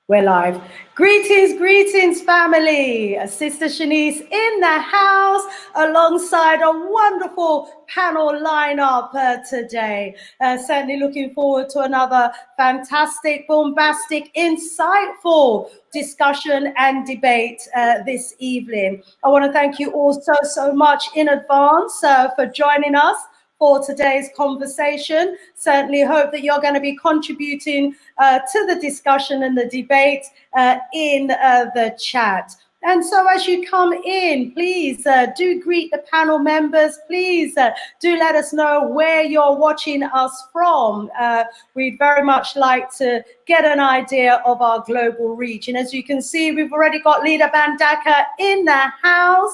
We're live. Greetings, greetings, family. Sister Shanice in the house alongside a wonderful panel lineup today. Certainly looking forward to another fantastic, bombastic, insightful discussion and debate this evening. I want to thank you all so much in advance for joining us for today's conversation. Certainly hope that you're going to be contributing to the discussion and the debate in the chat. And so as you come in, please do greet the panel members. Please do let us know where you're watching us from. We'd very much like to get an idea of our global reach. And as you can see, we've already got Leader Bandaka in the house.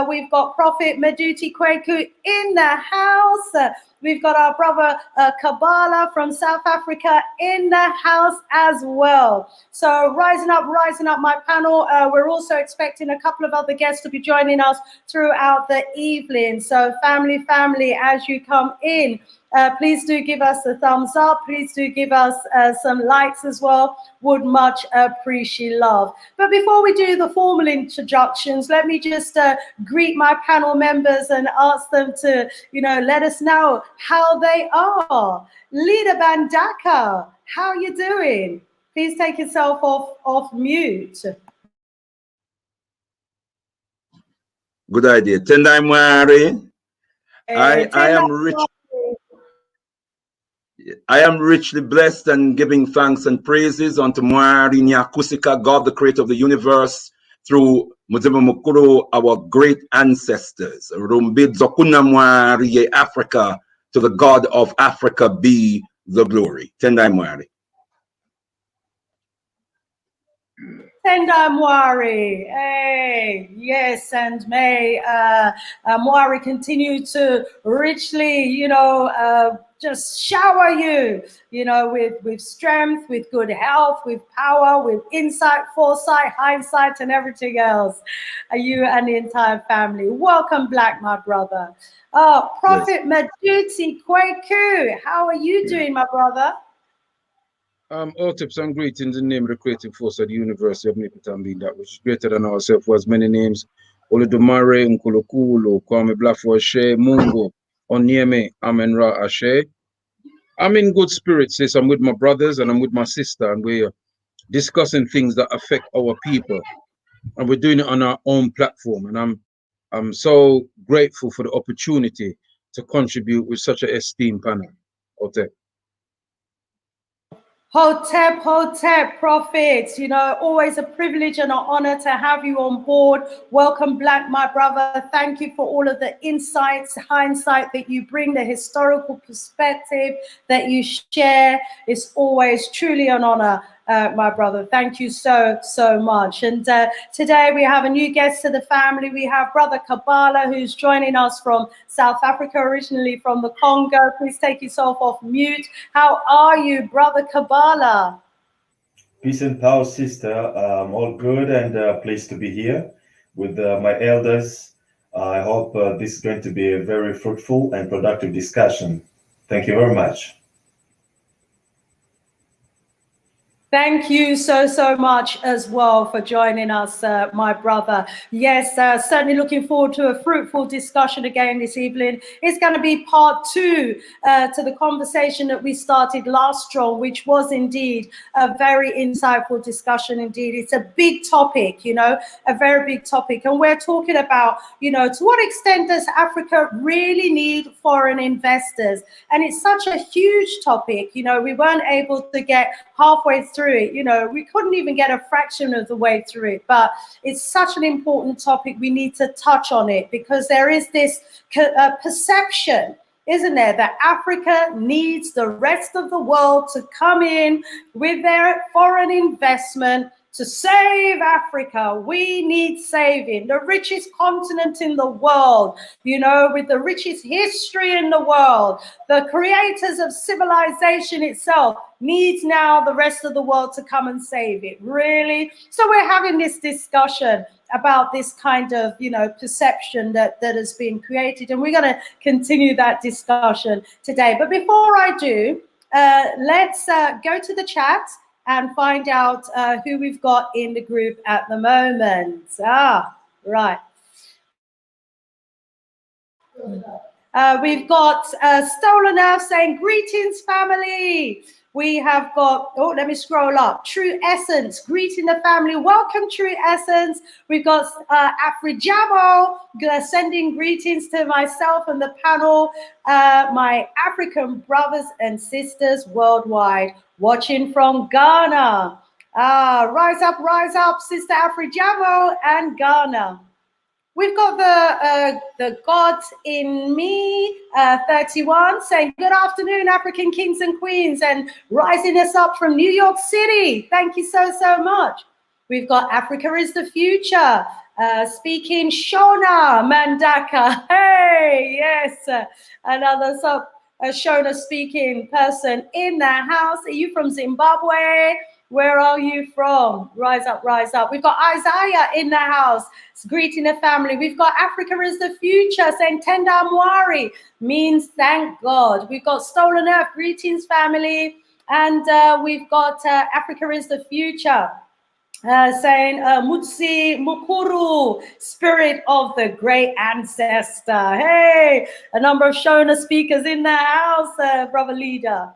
We've got Prophet Meduti Kweku in the house. We've got our brother Kabbalah from South Africa in the house as well. So rising up, my panel. We're also expecting a couple of other guests to be joining us throughout the evening. So family, as you come in, please do give us a thumbs up. Please do give us some likes as well. Would much appreciate love. But before we do the formal introductions, let me just greet my panel members and ask them to, let us know how they are. Leader Bandaka, how are you doing? Please take yourself off mute. Good idea. Tendai Mwari. I am richly blessed and giving thanks and praises unto Mwari Nyakusika, God, the creator of the universe, through Muzimu Mukuru, our great ancestors. Rumbid Zokuna Mwari Africa, to the God of Africa be the glory. Tendai Mwari. Tendai Mwari, hey, yes, and may Mwari continue to richly, just shower you, with strength, with good health, with power, with insight, foresight, hindsight, and everything else. You and the entire family. Welcome, Black, my brother. Prophet Meduti Kweku, how are you doing, my brother? All tips and greetings in the name of the creative force of the University of Omnipotent Being, that which is greater than ourselves, who has many names. Oludumare, Nkulokulu, Kwame Blafo Ashe, Mungo, Onyeme, Amenra Ashe. I'm in good spirits, sis. I'm with my brothers and I'm with my sister, and we're discussing things that affect our people. And we're doing it on our own platform. And I'm so grateful for the opportunity to contribute with such an esteemed panel. Okay. Hotep, Prophet, always a privilege and an honor to have you on board. Welcome, Black, my brother. Thank you for all of the insights, hindsight that you bring, the historical perspective that you share. It's always truly an honor, my brother. Thank you so much. And today we have a new guest to the family. We have Brother Kabbalah, who's joining us from South Africa, originally from the Congo. Please take yourself off mute. How are you, Brother Kabbalah? Peace and power, sister. All good and pleased to be here with my elders. I hope this is going to be a very fruitful and productive discussion. Thank you very much. Thank you so much as well for joining us, my brother. Yes, certainly looking forward to a fruitful discussion again this evening. It's going to be part 2 to the conversation that we started last strong, which was indeed a very insightful discussion indeed. It's a big topic, a very big topic. And we're talking about, to what extent does Africa really need foreign investors? And it's such a huge topic. We weren't able to get halfway through it. We couldn't even get a fraction of the way through it, but it's such an important topic. We need to touch on it because there is this perception, isn't there, that Africa needs the rest of the world to come in with their foreign investment to save Africa. We need saving. The richest continent in the world, with the richest history in the world, the creators of civilization itself needs now the rest of the world to come and save it. Really? So we're having this discussion about this kind of, perception that has been created. And we're going to continue that discussion today. But before I do, let's go to the chat and find out who we've got in the group at the moment. Right. We've got Stolen Earth saying, greetings, family. We have got, oh, let me scroll up. True Essence, greeting the family. Welcome, True Essence. We've got Afri-Jamo sending greetings to myself and the panel, my African brothers and sisters worldwide, watching from Ghana. Rise up, Sister Afri-Jamo and Ghana. We've got the God in Me 31 saying, good afternoon, African kings and queens, and rising us up from New York City. Thank you so much. We've got Africa is the Future speaking Shona Mandaka. Hey, yes, another Shona speaking person in the house. Are you from Zimbabwe? Where are you from? Rise up, rise up. We've got Isaiah in the house, greeting the family. We've got Africa is the Future, saying Tenda Mwari, means thank God. We've got Stolen Earth, greetings, family. And we've got Africa is the Future, saying Mutsi Mukuru, spirit of the great ancestor. Hey, a number of Shona speakers in the house, brother leader.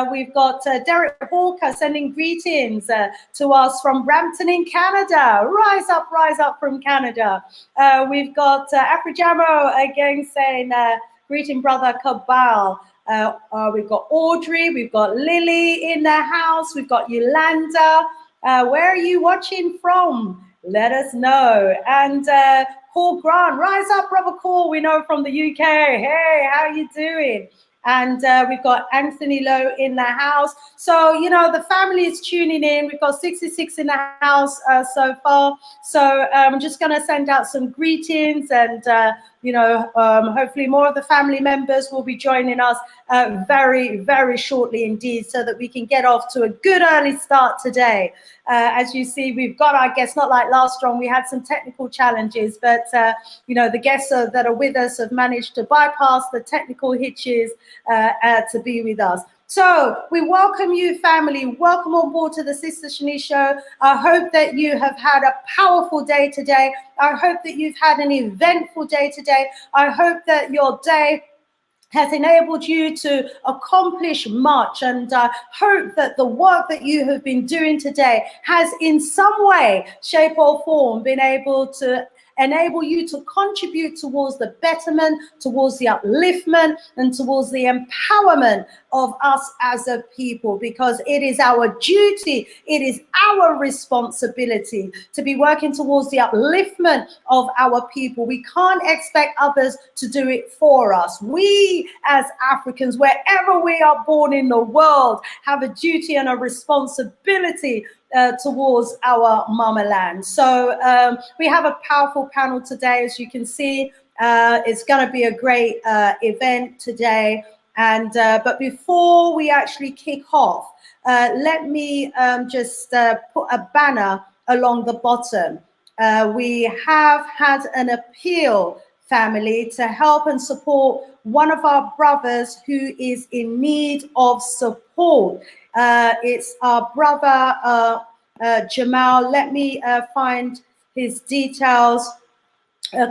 We've got Derek Hawker sending greetings to us from Brampton in Canada. Rise up from Canada. We've got Afri-Jamo again saying, greeting brother Kabal. We've got Audrey, we've got Lily in the house, we've got Yolanda. Where are you watching from? Let us know. And Paul Grant, rise up, brother Paul. We know from the UK. Hey, how you doing? And we've got Anthony Lowe in the house. So, you know, the family is tuning in. We've got 66 in the house so far. So I'm just going to send out some greetings and, you know, hopefully more of the family members will be joining us very, very shortly indeed, so that we can get off to a good early start today. As you see, we've got our guests, not like last round, we had some technical challenges, but, you know, the guests that are with us have managed to bypass the technical hitches to be with us. So we welcome you, family. Welcome on board to the Sister Shanice Show. I hope that you have had a powerful day today. I hope that you've had an eventful day today. I hope that your day has enabled you to accomplish much, and hope that the work that you have been doing today has in some way, shape or form been able to enable you to contribute towards the betterment, towards the upliftment, and towards the empowerment of us as a people, because it is our duty, it is our responsibility to be working towards the upliftment of our people. We can't expect others to do it for us. We as Africans, wherever we are born in the world, have a duty and a responsibility towards our mama land. So we have a powerful panel today, as you can see. It's going to be a great event today. And but before we actually kick off, let me just put a banner along the bottom. We have had an appeal, family, to help and support one of our brothers who is in need of support. It's our brother Jamal. Let me find his details.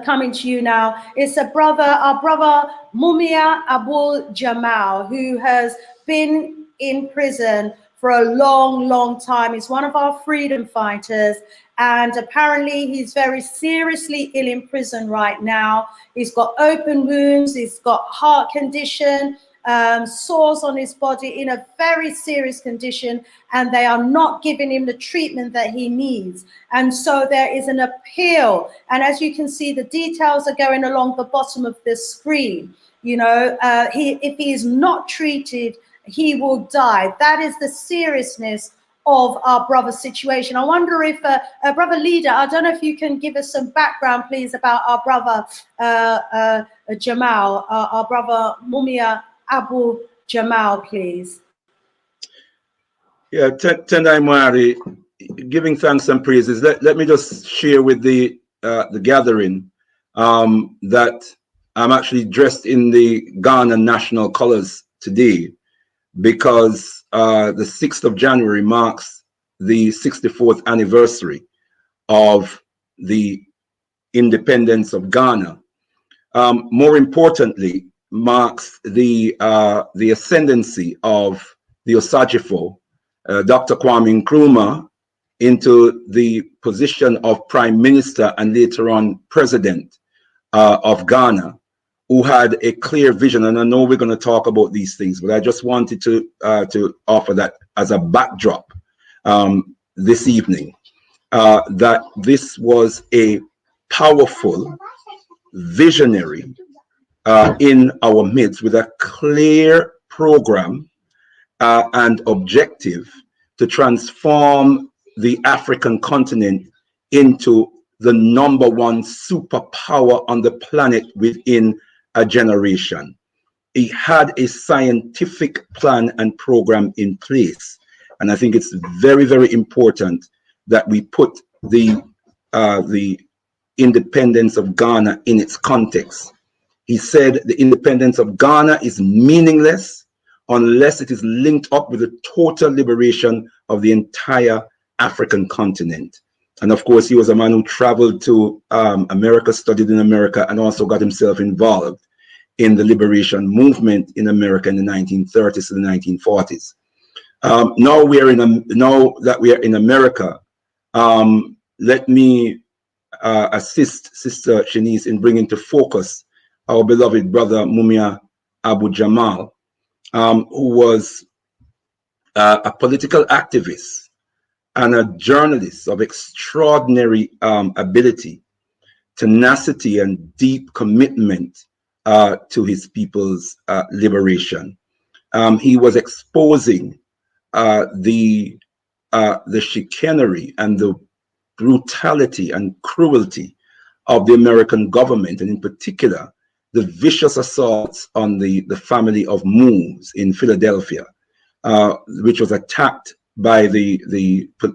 Coming to you now. It's our brother Mumia Abu-Jamal, who has been in prison for a long time. He's one of our freedom fighters, and apparently he's very seriously ill in prison right now. He's got open wounds, he's got heart condition, sores on his body, in a very serious condition, and they are not giving him the treatment that he needs. And so there is an appeal, and as you can see, the details are going along the bottom of the screen. You know, if he is not treated, he will die. That is the seriousness of our brother's situation. I wonder if brother leader, I don't know if you can give us some background, please, about our brother Jamal, our brother Mumia Abu-Jamal, please. Yeah, Tendai Mwari, giving thanks and praises. Let me just share with the gathering that I'm actually dressed in the Ghana national colors today. because the 6th of January marks the 64th anniversary of the independence of Ghana. More importantly, marks the ascendancy of the Osagifo, Dr. Kwame Nkrumah, into the position of Prime Minister and later on President of Ghana, who had a clear vision. And I know we're going to talk about these things, but I just wanted to offer that as a backdrop this evening, that this was a powerful visionary in our midst with a clear program and objective to transform the African continent into the #1 superpower on the planet within a generation. He had a scientific plan and program in place. And I think it's very, very important that we put the independence of Ghana in its context. He said the independence of Ghana is meaningless unless it is linked up with the total liberation of the entire African continent. And of course, he was a man who traveled to America, studied in America, and also got himself involved in the liberation movement in America in the 1930s to the 1940s. Now that we are in America, let me assist Sister Shanice in bringing to focus our beloved brother Mumia Abu-Jamal, who was a political activist and a journalist of extraordinary ability, tenacity, and deep commitment to his people's liberation. He was exposing the chicanery and the brutality and cruelty of the American government, and in particular, the vicious assaults on the family of Moons in Philadelphia, which was attacked by the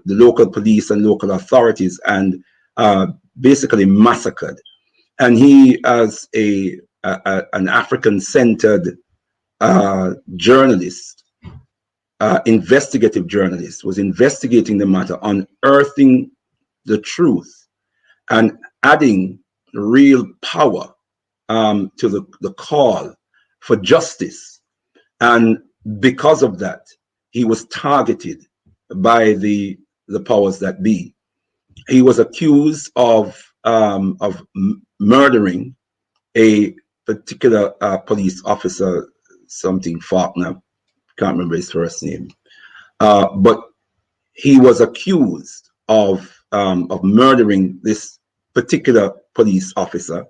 local police and local authorities and basically massacred. And he, as an African-centered journalist, investigative journalist, was investigating the matter, unearthing the truth and adding real power to the call for justice. And because of that, he was targeted by the powers that be. He was accused of murdering a particular police officer, something Faulkner, can't remember his first name, but he was accused of murdering this particular police officer,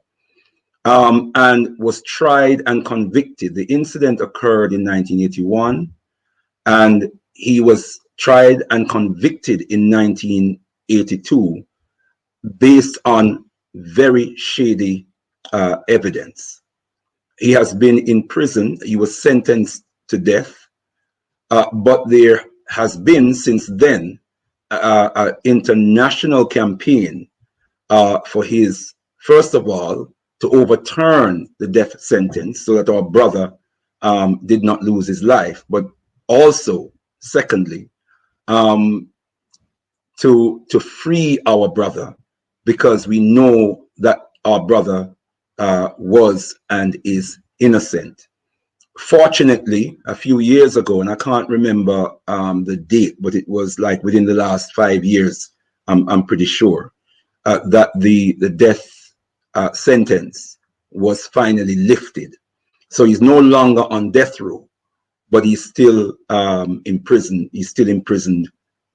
and was tried and convicted. The incident occurred in 1981, and he was tried and convicted in 1982 based on very shady evidence. He has been in prison. He was sentenced to death, but there has been since then an international campaign for his, first of all, to overturn the death sentence so that our brother did not lose his life, but also, secondly, to free our brother, because we know that our brother was and is innocent. Fortunately, a few years ago, and I can't remember the date, but it was like within the last 5 years, I'm pretty sure, that the death sentence was finally lifted. So he's no longer on death row, but he's still in prison. He's still imprisoned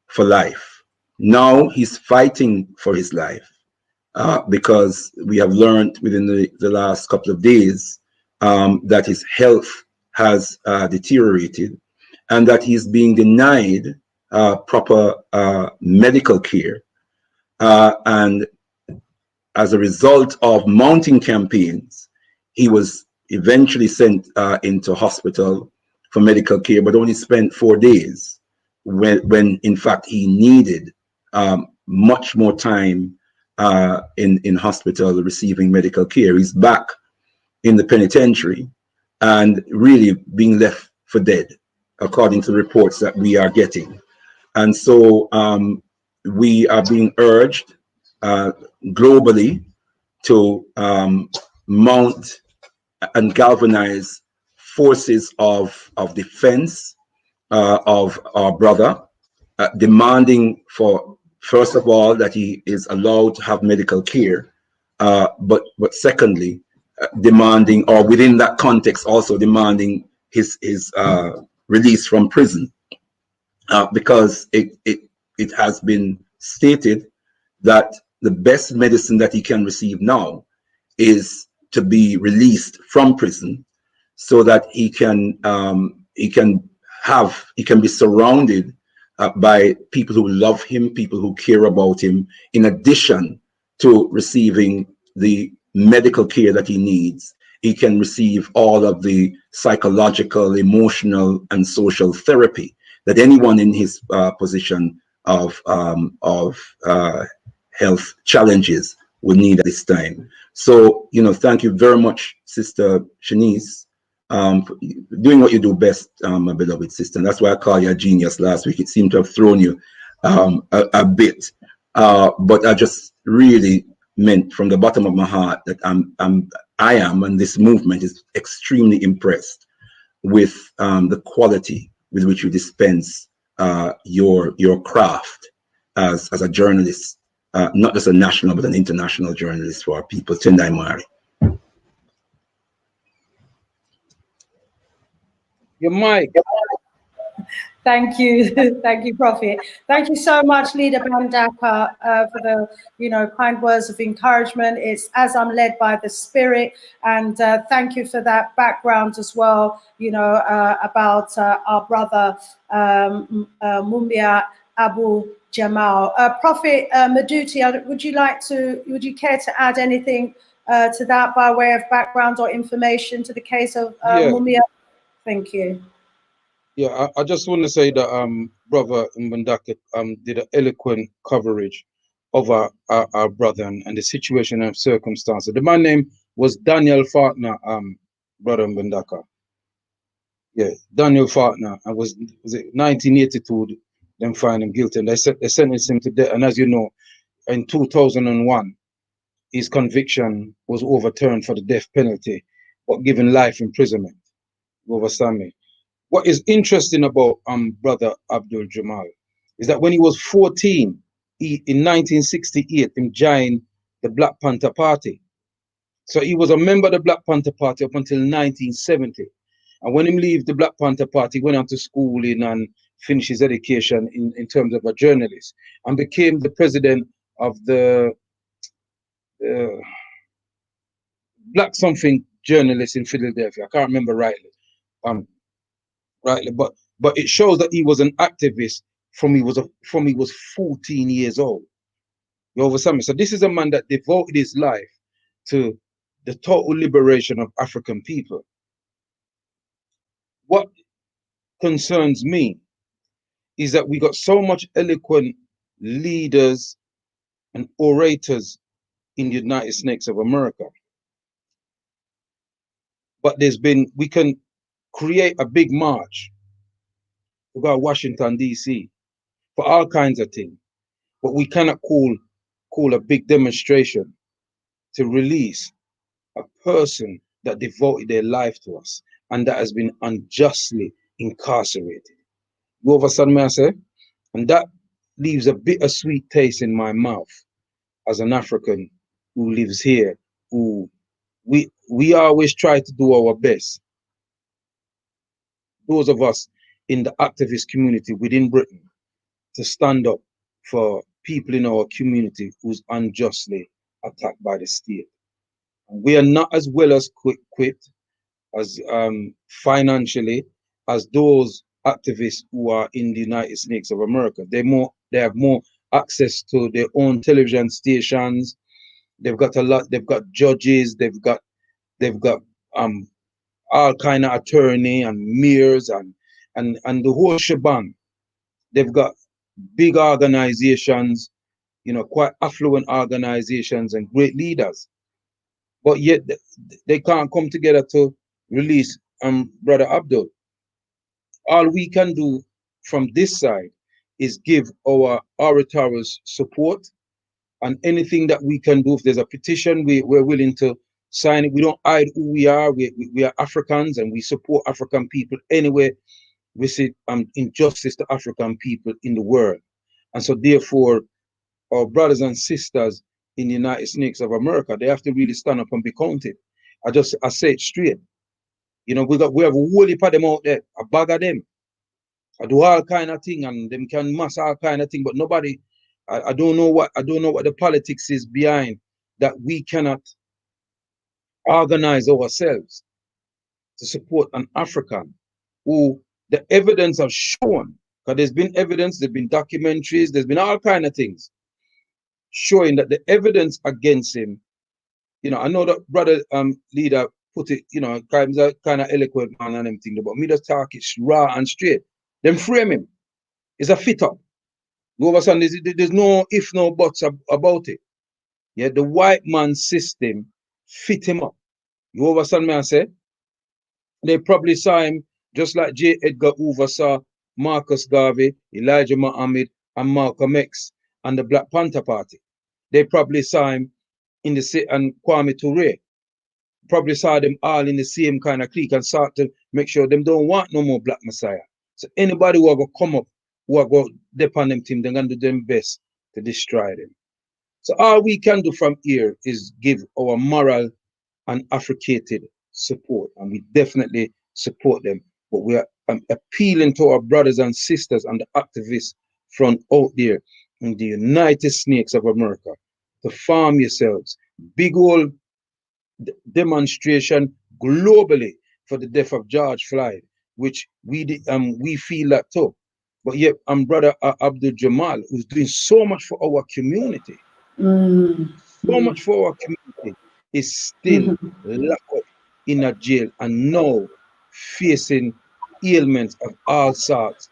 for life. Now he's fighting for his life because we have learned within the last couple of days that his health has deteriorated and that he's being denied proper medical care. And as a result of mounting campaigns, he was eventually sent into hospital for medical care, but only spent 4 days when in fact he needed much more time in hospital receiving medical care. He's back in the penitentiary and really being left for dead. according to the reports that we are getting. And so we are being urged globally to mount and galvanize forces of defense of our brother, demanding for, first of all, that he is allowed to have medical care, but secondly, demanding, or within that context, also demanding his release from prison, because it has been stated that the best medicine that he can receive now is to be released from prison, so that he can be surrounded by people who love him, people who care about him, in addition to receiving the medical care that he needs. He can receive all of the psychological, emotional, and social therapy that anyone in his position of health challenges would need at this time. So, thank you very much, Sister Shanice, for doing what you do best, my beloved sister. And that's why I called you a genius last week. It seemed to have thrown you a bit, but I just really meant from the bottom of my heart that I am, and this movement is extremely impressed with the quality with which you dispense your craft as a journalist, not just a national but an international journalist for our people. Tendai Mari. Your mic. Thank you. Thank you, Prophet. Thank you so much, Leader Bandaka, for the kind words of encouragement. It's as I'm led by the Spirit, and thank you for that background as well, about our brother Mumia Abu-Jamal. Prophet Maduti, would you care to add anything to that by way of background or information to the case of Mumia? Thank you. Yeah, I just want to say that Brother Mbandaka did an eloquent coverage of our brother and the situation and circumstances. The man's name was Daniel Fartner, Brother Mbandaka. Yeah, Daniel Fartner. And was it 1982? Them find him guilty, and they sentenced him to death. And as you know, in 2001, his conviction was overturned for the death penalty, but given life imprisonment. You understand me? What is interesting about Brother Abdul-Jamal is that when he was 14, in 1968, he joined the Black Panther Party. So he was a member of the Black Panther Party up until 1970. And when he left the Black Panther Party, he went on to schooling and finished his education in terms of a journalist, and became the president of the Black something journalists in Philadelphia. I can't remember rightly. But it shows that he was an activist from he was 14 years old. You understand me? So this is a man that devoted his life to the total liberation of African people. What concerns me is that we got so much eloquent leaders and orators in the United States of America, but we can create a big march to go to Washington, D.C. for all kinds of things, but we cannot call a big demonstration to release a person that devoted their life to us and that has been unjustly incarcerated. You understand me, I say? And that leaves a bittersweet taste in my mouth as an African who lives here, who we always try to do our best. Those of us in the activist community within Britain, to stand up for people in our community who's unjustly attacked by the state. And we are not as well as equipped as financially as those activists who are in the United States of America. They have more access to their own television stations. They've got they've got judges, they've got all kind of attorney and mayors and the whole shebang. They've got big organizations, quite affluent organizations and great leaders. But yet they can't come together to release Brother Abdul. All we can do from this side is give our orators support, and anything that we can do. If there's a petition, we're willing to sign it. We don't hide who we are. We are Africans, and we support African people anywhere we see injustice to African people in the world. And so therefore, our brothers and sisters in the United States of America, they have to really stand up and be counted. I say it straight. You know, we have a whole heap of them out there, a bag of them. I do all kind of thing, and them can mass all kind of thing, but nobody, I don't know what the politics is behind that we cannot organize ourselves to support an African who the evidence have shown, because there's been evidence, there's been documentaries, there's been all kind of things showing that the evidence against him, you know, I know that brother leader put it, you know, kind of eloquent man and everything, but me just talk it raw and straight. Them frame him. It's a fit up. All of a sudden, there's no if, no buts about it. Yeah, the white man system fit him up. You all of a sudden, may I say, they probably saw him just like J. Edgar Hoover saw Marcus Garvey, Elijah Muhammad, and Malcolm X and the Black Panther Party. They probably saw him in the and Kwame Ture. Probably saw them all in the same kind of clique and start to make sure them don't want no more Black Messiah. So anybody who are going to come up, who are going to depend on them team, they're going to do them best to destroy them. So all we can do from here is give our moral and Africated support, and we definitely support them. But we are appealing to our brothers and sisters and the activists front out there in the United States of America to farm yourselves. Big old demonstration globally for the death of George Floyd, which we feel that too. But yet, brother Abu-Jamal, who's doing so much for our community, so much for our community, is still locked up in a jail and now facing ailments of all sorts.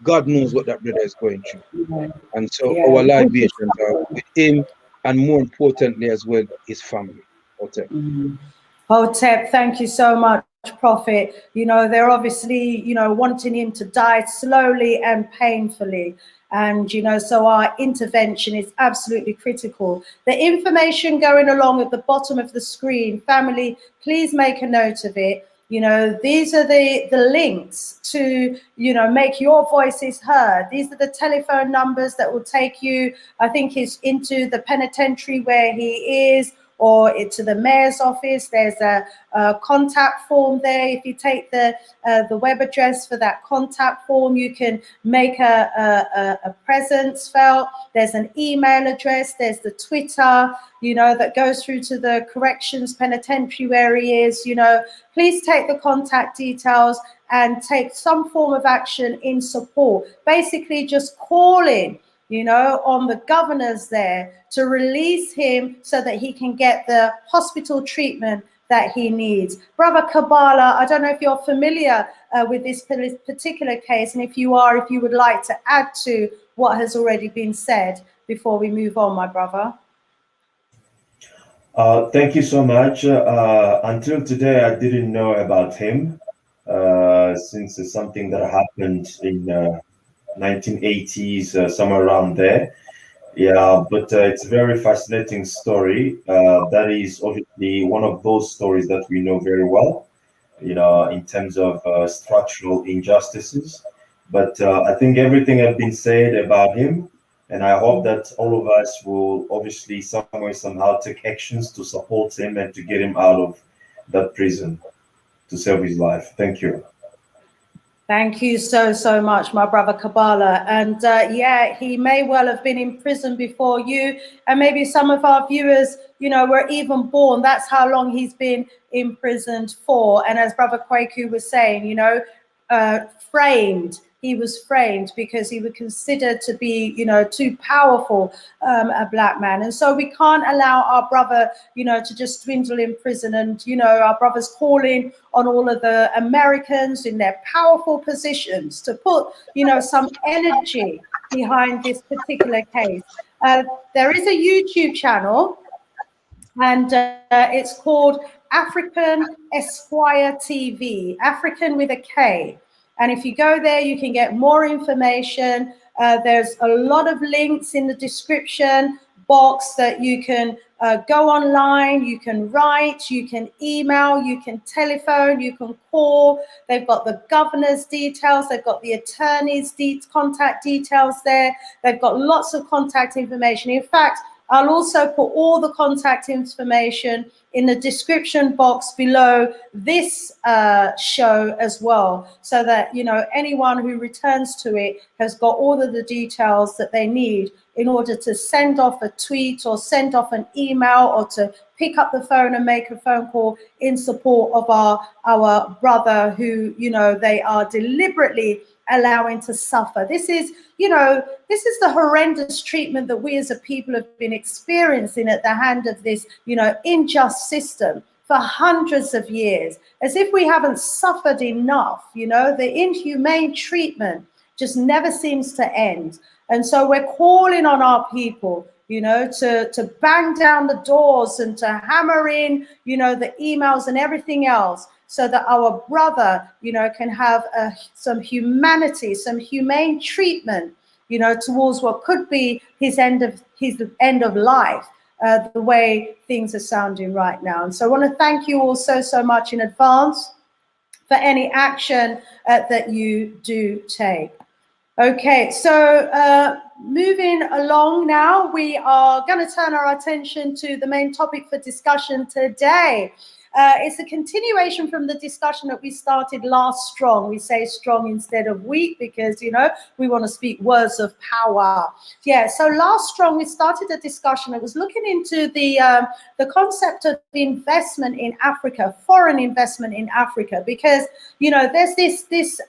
God knows what that brother is going through. And so our libations are with him, and more importantly as well, his family. Hotep. Hotep, thank you so much, Prophet. You know, they're obviously, you know, wanting him to die slowly and painfully. And, you know, so our intervention is absolutely critical. The information going along at the bottom of the screen, family, please make a note of it. You know, these are the links to, you know, make your voices heard. These are the telephone numbers that will take you, I think, is into the penitentiary where he is, or to the mayor's office. There's a contact form there. If you take the web address for that contact form, you can make a presence felt. There's an email address. There's the Twitter, you know, that goes through to the corrections penitentiary where he is. You know, please take the contact details and take some form of action in support. Basically, just calling, you know, on the governors there to release him so that he can get the hospital treatment that he needs. Brother Kabbalah, I don't know if you're familiar with this particular case, and if you are, if you would like to add to what has already been said before we move on, my brother. Thank you so much. Until today, I didn't know about him, since it's something that happened in 1980s, somewhere around there. Yeah, but it's a very fascinating story. That is obviously one of those stories that we know very well, you know, in terms of structural injustices. But I think everything has been said about him, and I hope that all of us will obviously some way, somehow take actions to support him and to get him out of that prison to save his life. Thank you. Thank you so much, my brother Kabbalah. And yeah, he may well have been in prison before you, and maybe some of our viewers, you know, were even born. That's how long he's been imprisoned for. And as Brother Kwaku was saying, you know, framed. He was framed because he was considered to be, you know, too powerful, a black man. And so we can't allow our brother, you know, to just dwindle in prison. And, you know, our brother's calling on all of the Americans in their powerful positions to put, you know, some energy behind this particular case. There is a YouTube channel, and it's called African Esquire TV, African with a K. And if you go there, you can get more information. There's a lot of links in the description box that you can go online, you can write, you can email, you can telephone, you can call. They've got the governor's details, they've got the attorney's contact details there. They've got lots of contact information. In fact, I'll also put all the contact information in the description box below this show as well, so that, you know, anyone who returns to it has got all of the details that they need in order to send off a tweet or send off an email or to pick up the phone and make a phone call in support of our brother who, you know, they are deliberately allowing to suffer. This is, you know, this is the horrendous treatment that we as a people have been experiencing at the hand of this, you know, unjust system for hundreds of years, as if we haven't suffered enough. You know, the inhumane treatment just never seems to end. And so we're calling on our people, you know, to bang down the doors and to hammer in, you know, the emails and everything else, so that our brother, you know, can have some humanity, some humane treatment, you know, towards what could be his end of life, the way things are sounding right now. And so I want to thank you all so much in advance for any action that you do take. Okay, so moving along now, we are going to turn our attention to the main topic for discussion today. It's a continuation from the discussion that we started last strong. We say strong instead of weak because, you know, we want to speak words of power. Yeah, so last strong, we started a discussion that was looking into the concept of investment in Africa, foreign investment in Africa, because, you know, there's this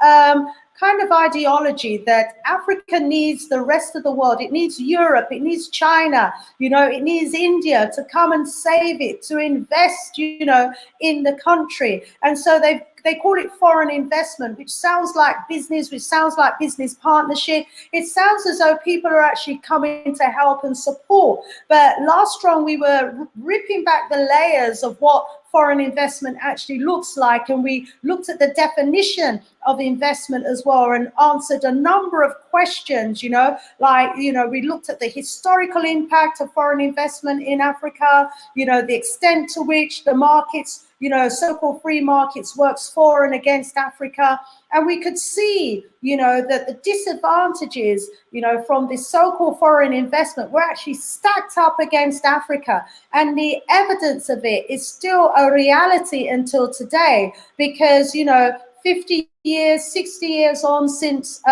kind of ideology that Africa needs the rest of the world. It needs Europe, it needs China, you know, it needs India to come and save it, to invest, you know, in the country. And so they call it foreign investment, which sounds like business, which sounds like business partnership. It sounds as though people are actually coming to help and support. But last strong, we were ripping back the layers of what foreign investment actually looks like, and we looked at the definition of investment as well and answered a number of questions, you know, like, you know, we looked at the historical impact of foreign investment in Africa, you know, the extent to which the markets, you know, so-called free markets works for and against Africa. And we could see, you know, that the disadvantages, you know, from this so-called foreign investment were actually stacked up against Africa. And the evidence of it is still a reality until today, because, you know, 50 years, 60 years on since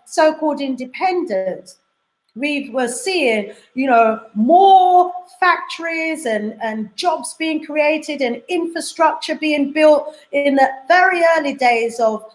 so-called independence, we were seeing, you know, more factories and jobs being created and infrastructure being built in the very early days of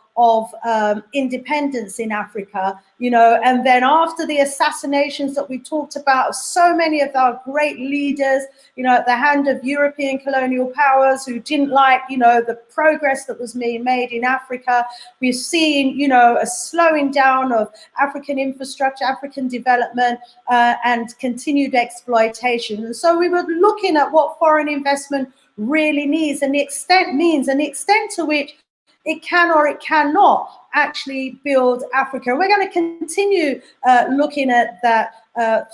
independence in Africa, you know. And then after the assassinations that we talked about of so many of our great leaders, you know, at the hand of European colonial powers who didn't like, you know, the progress that was being made in Africa, we've seen, you know, a slowing down of African infrastructure, African development, and continued exploitation. And so we were looking at what foreign investment really needs and the extent to which it can or it cannot actually build Africa. We're going to continue looking at that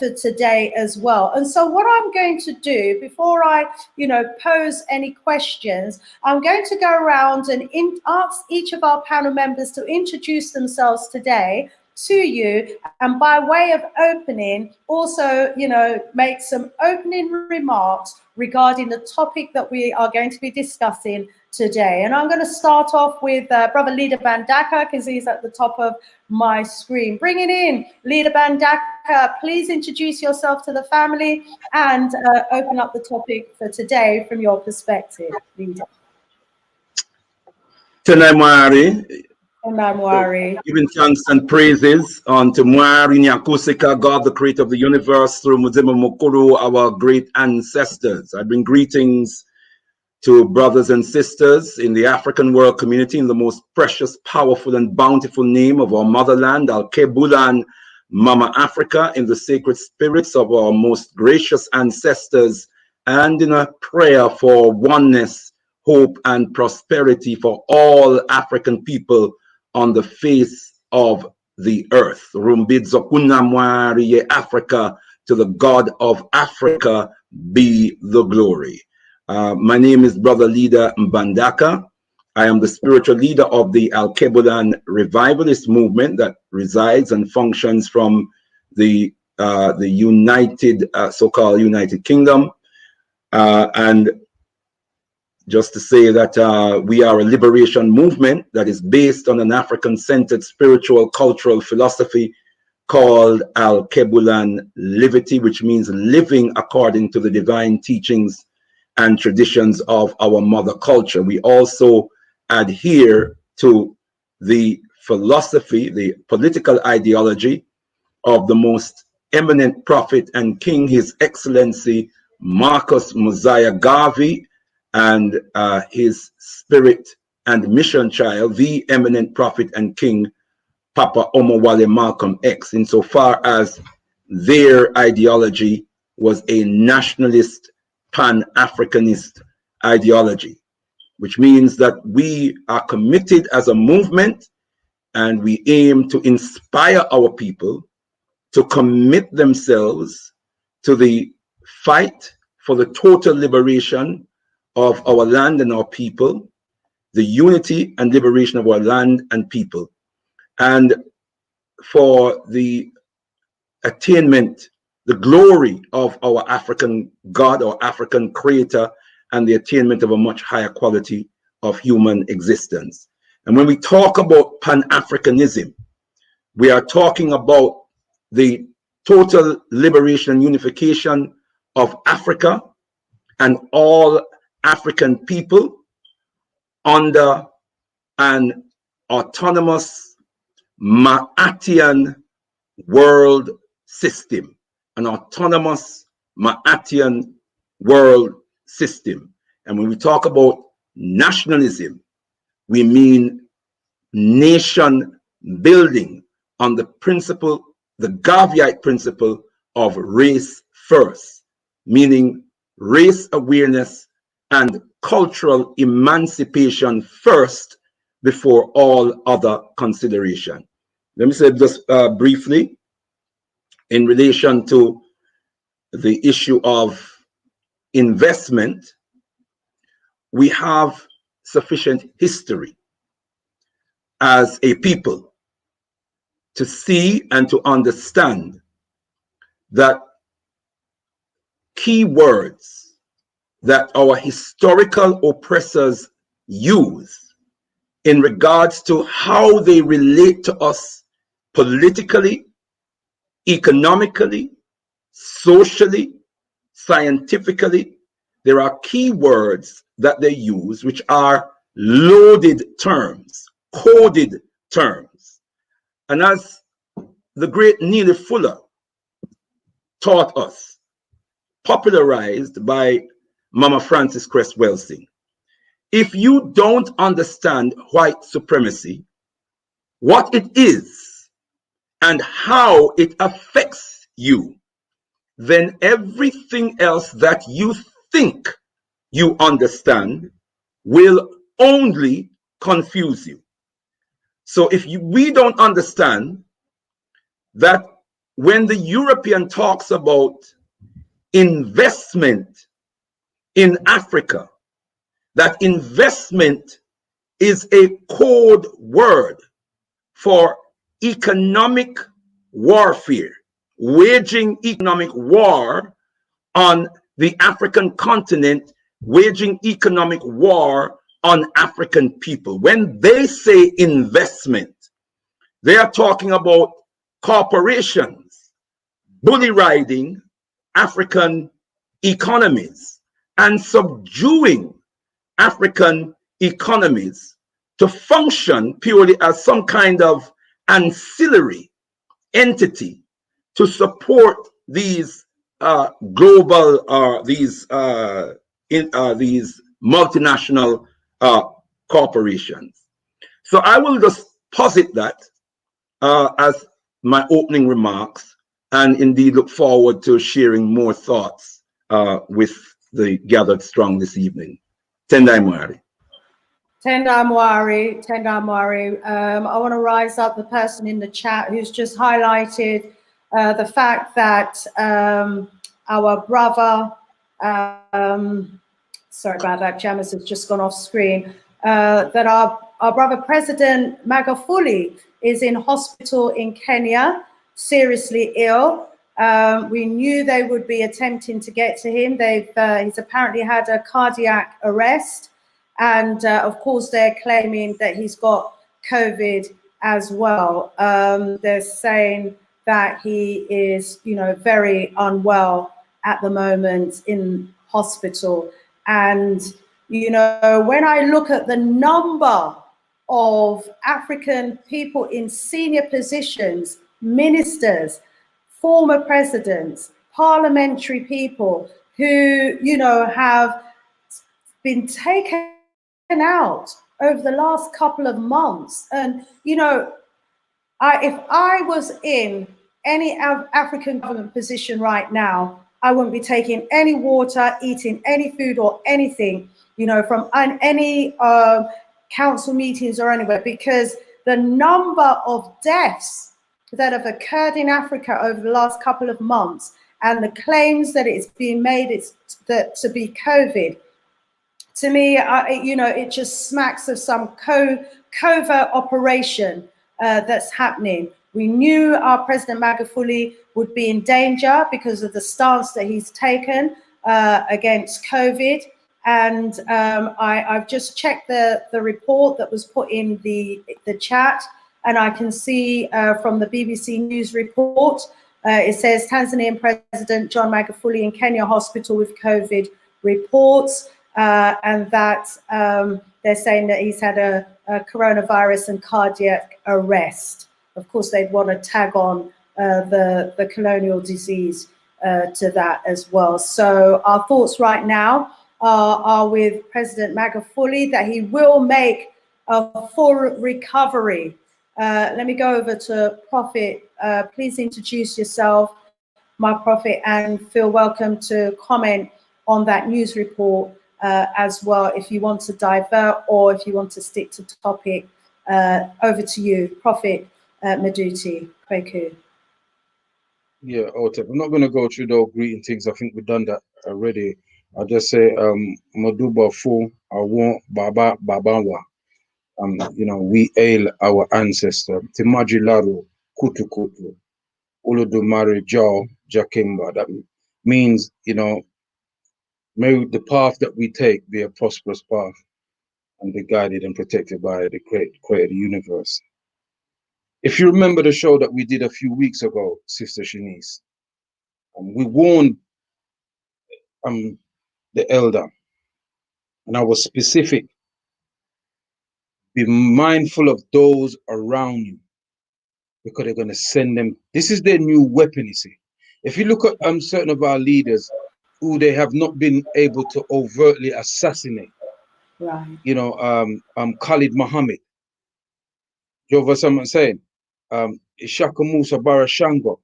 for today as well. And so what I'm going to do before I, you know, pose any questions, I'm going to go around and ask each of our panel members to introduce themselves today to you, and by way of opening, also, you know, make some opening remarks regarding the topic that we are going to be discussing today. And I'm going to start off with Brother Leader Bandaka, because he's at the top of my screen. Bringing in Leader Bandaka, please introduce yourself to the family and open up the topic for today from your perspective, Leader. Giving thanks and praises unto Mwari Nyakusika, God, the creator of the universe, through Muzimu Mukuru, our great ancestors. I bring greetings to brothers and sisters in the African world community in the most precious, powerful, and bountiful name of our motherland, Al-Kebulan Mama Africa, in the sacred spirits of our most gracious ancestors, and in a prayer for oneness, hope, and prosperity for all African people on the face of the earth. Rumbidzo kunamwari Africa, to the God of Africa be the glory. My name is Brother Leader Mbandaka. I am the spiritual leader of the Al-Kebulan revivalist movement that resides and functions from the United, so-called United Kingdom. And just to say that we are a liberation movement that is based on an African-centered spiritual cultural philosophy called Al-Kebulan Livity, which means living according to the divine teachings and traditions of our mother culture. We also adhere to the philosophy, the political ideology of the most eminent prophet and king, His Excellency Marcus Mosiah Garvey, and his spirit and mission child, the eminent prophet and king, Papa Omowale Malcolm X, insofar as their ideology was a nationalist, Pan-Africanist ideology, which means that we are committed as a movement and we aim to inspire our people to commit themselves to the fight for the total liberation of our land and our people, the unity and liberation of our land and people, and for the attainment, the glory of our African God, our African creator, and the attainment of a much higher quality of human existence. And when we talk about Pan-Africanism, we are talking about the total liberation and unification of Africa and all African people under an autonomous Maatian world system, an autonomous Maatian world system. And when we talk about nationalism, we mean nation building on the principle, the Garveyite principle of race first, meaning race awareness and cultural emancipation first before all other consideration. Let me say just briefly in relation to the issue of investment. We have sufficient history as a people to see and to understand that key words that our historical oppressors use in regards to how they relate to us politically, economically, socially, scientifically, there are key words that they use which are loaded terms, coded terms. And as the great Neely Fuller taught us, popularized by Mama Frances Cress Welsing, if you don't understand white supremacy, what it is and how it affects you, then everything else that you think you understand will only confuse you. So if we don't understand that when the European talks about investment in Africa, that investment is a code word for economic warfare, waging economic war on the African continent, waging economic war on African people. When they say investment, they are talking about corporations bully riding African economies and subduing African economies to function purely as some kind of ancillary entity to support these global these multinational corporations. So I will just posit that as my opening remarks, and indeed look forward to sharing more thoughts with the gathered strong this evening. Tendai Mwari. Tendai Mwari, I want to rise up the person in the chat who's just highlighted the fact that our brother, sorry about that, Jamis has just gone off screen, that our brother President Magufuli is in hospital in Kenya, seriously ill. We knew they would be attempting to get to him. He's apparently had a cardiac arrest. And of course, they're claiming that he's got COVID as well. They're saying that he is, very unwell at the moment in hospital. And, when I look at the number of African people in senior positions, ministers, former presidents, parliamentary people who, have been taken out over the last couple of months. And, if I was in any African government position right now, I wouldn't be taking any water, eating any food or anything, from any council meetings or anywhere, because the number of deaths that have occurred in Africa over the last couple of months and the claims that it's being made to be COVID, to me, it just smacks of some covert operation that's happening. We knew our President Magufuli would be in danger because of the stance that he's taken against COVID. And I've just checked the report that was put in the chat, and I can see from the BBC News report, it says Tanzanian President John Magufuli in Kenya hospital with COVID reports. And that they're saying that he's had a coronavirus and cardiac arrest. Of course, they'd want to tag on the colonial disease to that as well. So our thoughts right now are with President Magufuli, that he will make a full recovery. Let me go over to Prophet. Please introduce yourself, my Prophet, and feel welcome to comment on that news report as well, if you want to divert or if you want to stick to topic. Over to you, Prophet Maduti. Kweku. Yeah, Otep. I'm not going to go through the greeting things. I think we've done that already. I'll just say, Maduba Fu, Awon, Baba, Babawa. We hail our ancestor. Timaji Laru, Kutu Kutu, Uludumare Jaw, Jakimba. That means, may the path that we take be a prosperous path and be guided and protected by the creator of the universe. If you remember the show that we did a few weeks ago, Sister Shanice, we warned the elder, and I was specific. Be mindful of those around you, because they're going to send them. This is their new weapon, you see. If you look at certain of our leaders who they have not been able to overtly assassinate, right? Khalid Muhammad, Jova someone saying, Ishaka Musa Barashango,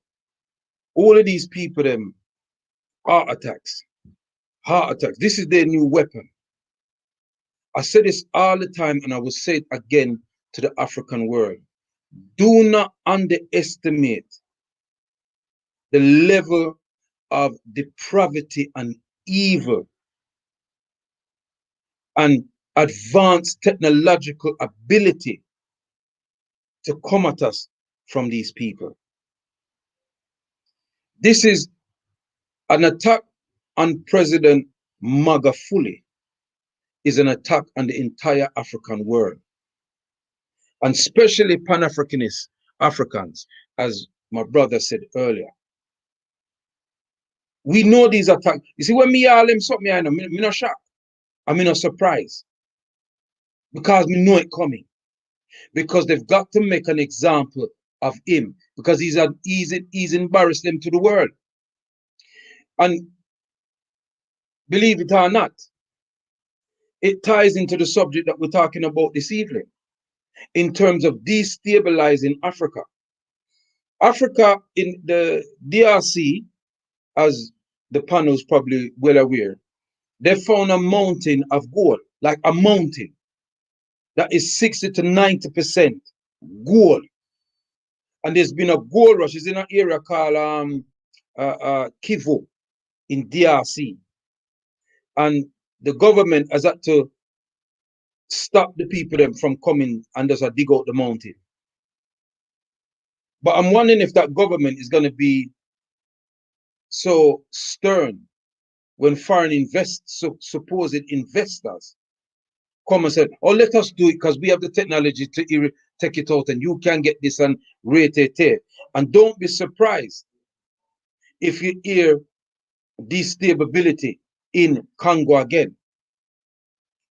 all of these people, them heart attacks. This is their new weapon. I say this all the time, and I will say it again to the African world. Do not underestimate the level of depravity and evil and advanced technological ability to come at us from these people. This is an attack on President Magufuli, is an attack on the entire African world, and especially Pan-Africanist Africans, as my brother said earlier. We know these attacks. You see, when me all them something, I know, me not shocked. I'm not surprised, because me know it coming. Because they've got to make an example of him, because he's embarrassed them to the world. And believe it or not, it ties into the subject that we're talking about this evening, in terms of destabilizing Africa. Africa in the DRC, as the panel is probably well aware, they found a mountain of gold, like a mountain. that is 60 to 90% gold. And there's been a gold rush. It's in an area called Kivu in DRC. And the government has had to stop the people them from coming and just dig out the mountain. But I'm wondering if that government is going to be so stern when foreign supposed investors come and say, oh, let us do it because we have the technology to take it out and you can get this and rate it. And don't be surprised if you hear destability in Congo again.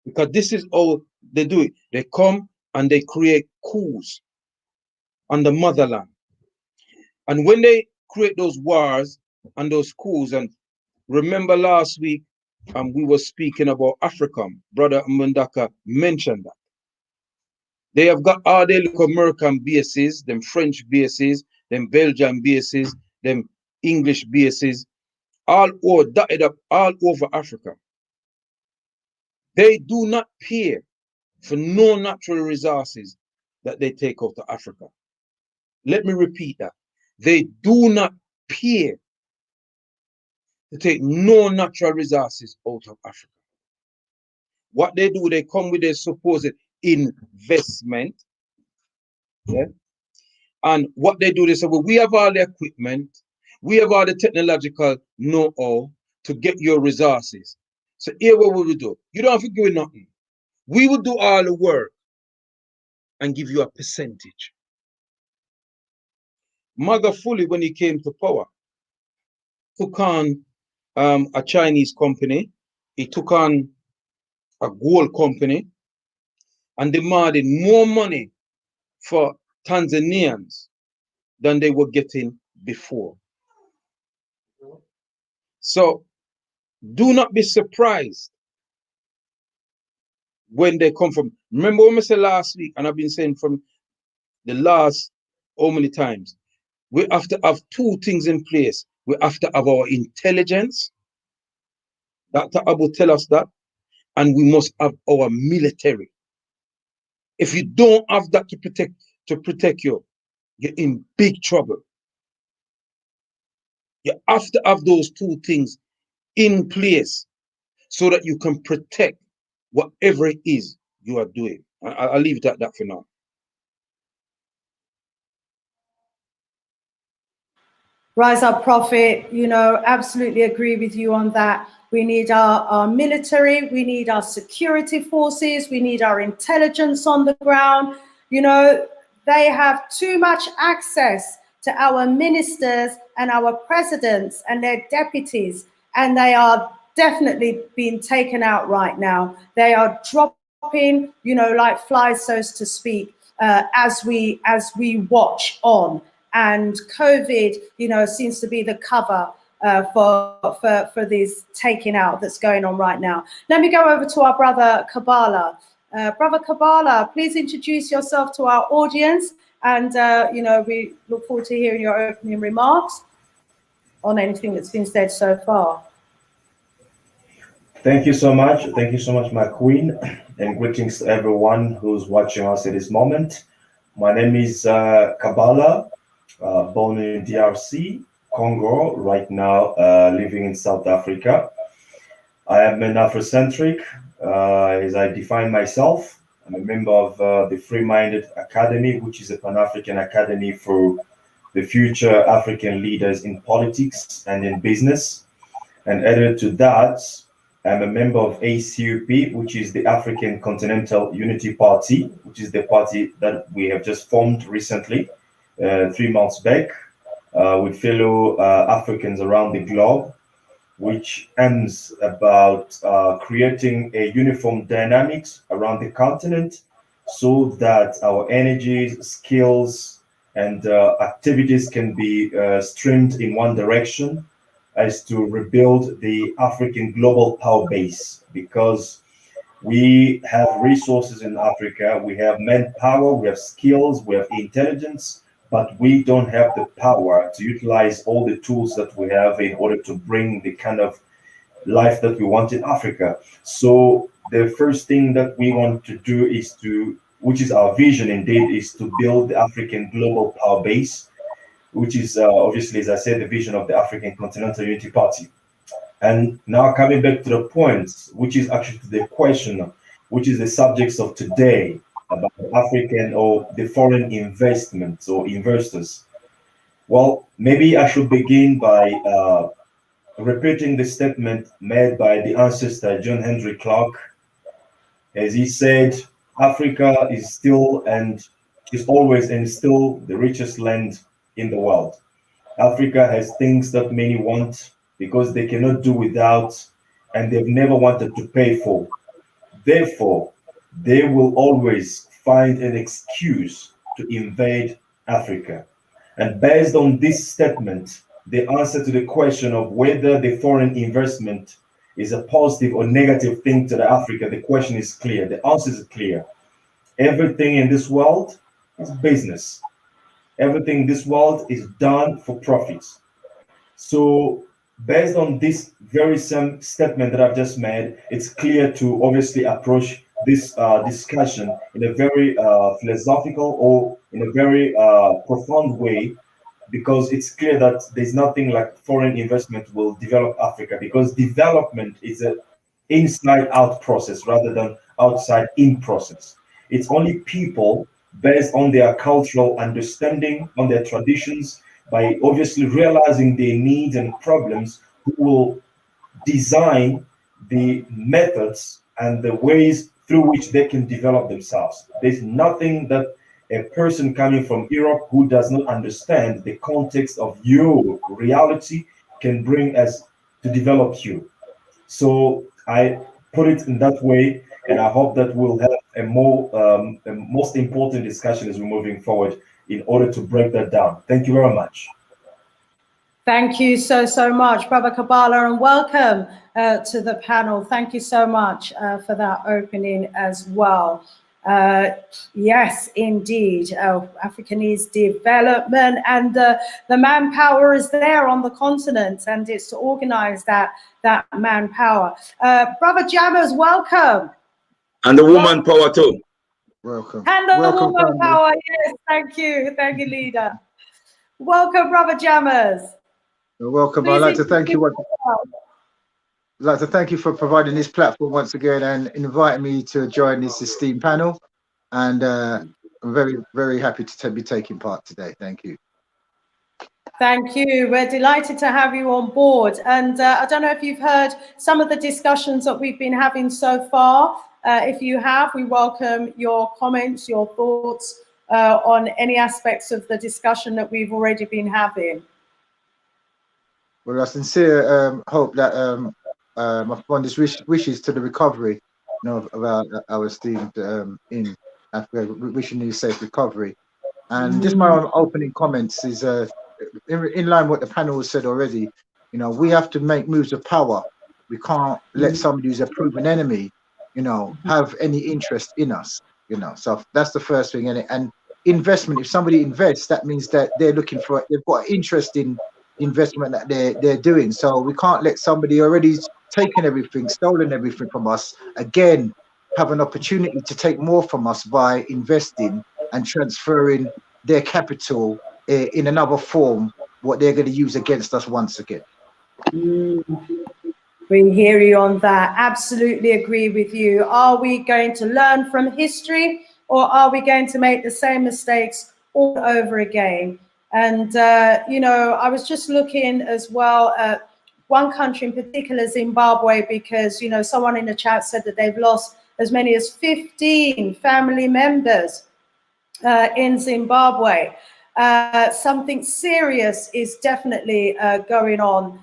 Because this is how they do it. They come and they create coups on the motherland. And when they create those wars and those coups, and remember last week, we were speaking about Africa. Brother Mundaka mentioned that. They have got all their little American bases, them French bases, them Belgian bases, them English bases, all over, dotted up all over Africa. They do not pay for no natural resources that they take out of Africa. Let me repeat that. They do not pay to take no natural resources out of Africa. What they do, they come with their supposed investment. Yeah? And what they do, they say, well, we have all the equipment, we have all the technological know-how to get your resources. So here what we will do. You don't have to give nothing. We will do all the work and give you a percentage. Magafuli, when he came to power, took on a Chinese company. He took on a gold company and demanded more money for Tanzanians than they were getting before. So do not be surprised when they come from. Remember what I said last week, and I've been saying from the last how many times, we have to have two things in place. We have to have our intelligence. Dr. Abu tell us that, and we must have our military. If you don't have that to protect you, you're in big trouble. You have to have those two things in place so that you can protect whatever it is you are doing. I'll leave it at that for now. Rise up, Prophet. You know, absolutely agree with you on that. We need our military, we need our security forces, we need our intelligence on the ground. You know, they have too much access to our ministers and our presidents and their deputies, and they are definitely being taken out right now. They are dropping, you know, like flies, so to speak, as we watch on. And COVID, you know, seems to be the cover for this taking out that's going on right now. Let me go over to our brother Kabbalah. Brother Kabbalah, please introduce yourself to our audience, and you know, we look forward to hearing your opening remarks on anything that's been said so far. Thank you so much. Thank you so much, my queen, and greetings to everyone who's watching us at this moment. My name is Kabbalah, born in DRC, Congo, right now living in South Africa. I am an Afrocentric, as I define myself. I'm a member of the Free-Minded Academy, which is a Pan-African academy for the future African leaders in politics and in business. And added to that, I'm a member of ACUP, which is the African Continental Unity Party, which is the party that we have just formed recently, 3 months back, with fellow Africans around the globe, which aims about creating a uniform dynamics around the continent so that our energies, skills, and activities can be streamed in one direction, as to rebuild the African global power base, because we have resources in Africa, we have manpower, we have skills, we have intelligence, but we don't have the power to utilize all the tools that we have in order to bring the kind of life that we want in Africa. So the first thing that we want to do is to, which is our vision indeed, is to build the African global power base, which is obviously, as I said, the vision of the African Continental Unity Party. And now coming back to the points, which is actually the question, which is the subjects of today about African or the foreign investments or investors. Well, maybe I should begin by repeating the statement made by the ancestor John Henry Clark, as he said, Africa is still and is always and still the richest land in the world. Africa has things that many want because they cannot do without, and they've never wanted to pay for. Therefore, they will always find an excuse to invade Africa. And based on this statement, the answer to the question of whether the foreign investment is a positive or negative thing to the Africa, the question is clear. The answer is clear. Everything in this world is business. Everything in this world is done for profits. So based on this very same statement that I've just made, it's clear to obviously approach this discussion in a very philosophical or in a very profound way, because it's clear that there's nothing like foreign investment will develop Africa, because development is an inside out process rather than outside in process. It's only people based on their cultural understanding, on their traditions, by obviously realizing their needs and problems, who will design the methods and the ways through which they can develop themselves. There's nothing that a person coming from Europe who does not understand the context of your reality can bring as to develop you. So I put it in that way, and I hope that we'll have a most important discussion as we're moving forward in order to break that down. Thank you very much. Thank you so much, Brother Kabbalah, and welcome to the panel. Thank you so much for that opening as well. Yes, indeed, Africanist development, and the manpower is there on the continent, and it's to organize that manpower. Brother Jammers, welcome. And the woman power too. Welcome. And the Welcome, woman family. power, yes, thank you, leader. Welcome, Brother Jammers. You're welcome. Please I'd like to thank you. yourself. I'd like to thank you for providing this platform once again and inviting me to join this esteemed panel. And I'm very, very happy to be taking part today. Thank you. Thank you. We're delighted to have you on board. And I don't know if you've heard some of the discussions that we've been having so far. If you have, we welcome your comments, your thoughts on any aspects of the discussion that we've already been having. Well, I sincere hope that my fondest wishes to the recovery, of our esteemed in Africa, wishing you safe recovery. And just my own opening comments is in line with what the panel has said already. We have to make moves of power. We can't let somebody who's a proven enemy, have any interest in us. So that's the first thing. And investment. If somebody invests, that means that they're looking for. They've got interest in investment that they're doing. So we can't let somebody already taken everything, stolen everything from us, again have an opportunity to take more from us by investing and transferring their capital in another form, what they're going to use against us once again. We hear you on that. Absolutely agree with you. Are we going to learn from history, or are we going to make the same mistakes all over again? And, I was just looking as well at one country in particular, Zimbabwe, because, someone in the chat said that they've lost as many as 15 family members in Zimbabwe. Something serious is definitely going on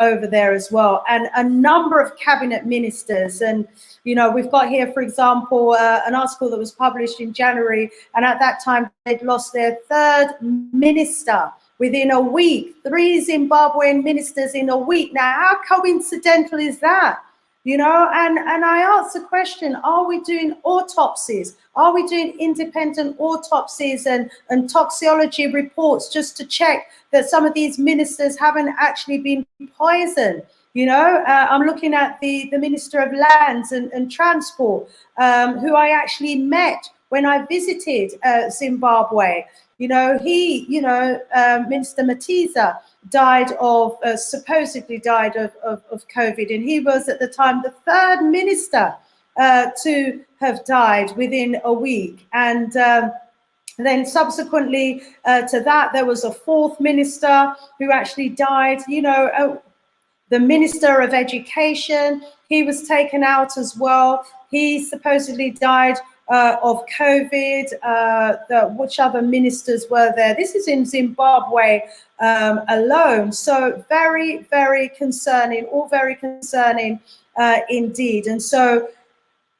over there as well, and a number of cabinet ministers. And we've got here, for example, an article that was published in January, and at that time they'd lost their third minister within a week. 3 Zimbabwean ministers in a week. Now, how coincidental is that? And I asked the question, are we doing autopsies? Are we doing independent autopsies and toxicology reports just to check that some of these ministers haven't actually been poisoned? You know, I'm looking at the Minister of Lands and Transport, who I actually met when I visited Zimbabwe. You know, Minister Matiza died of, supposedly died of COVID, and he was at the time the third minister to have died within a week. And then subsequently to that, there was a fourth minister who actually died. You know, the Minister of Education, he was taken out as well. He supposedly died of COVID. Which other ministers were there? This is in Zimbabwe alone. So very, very concerning, all very concerning indeed. And so,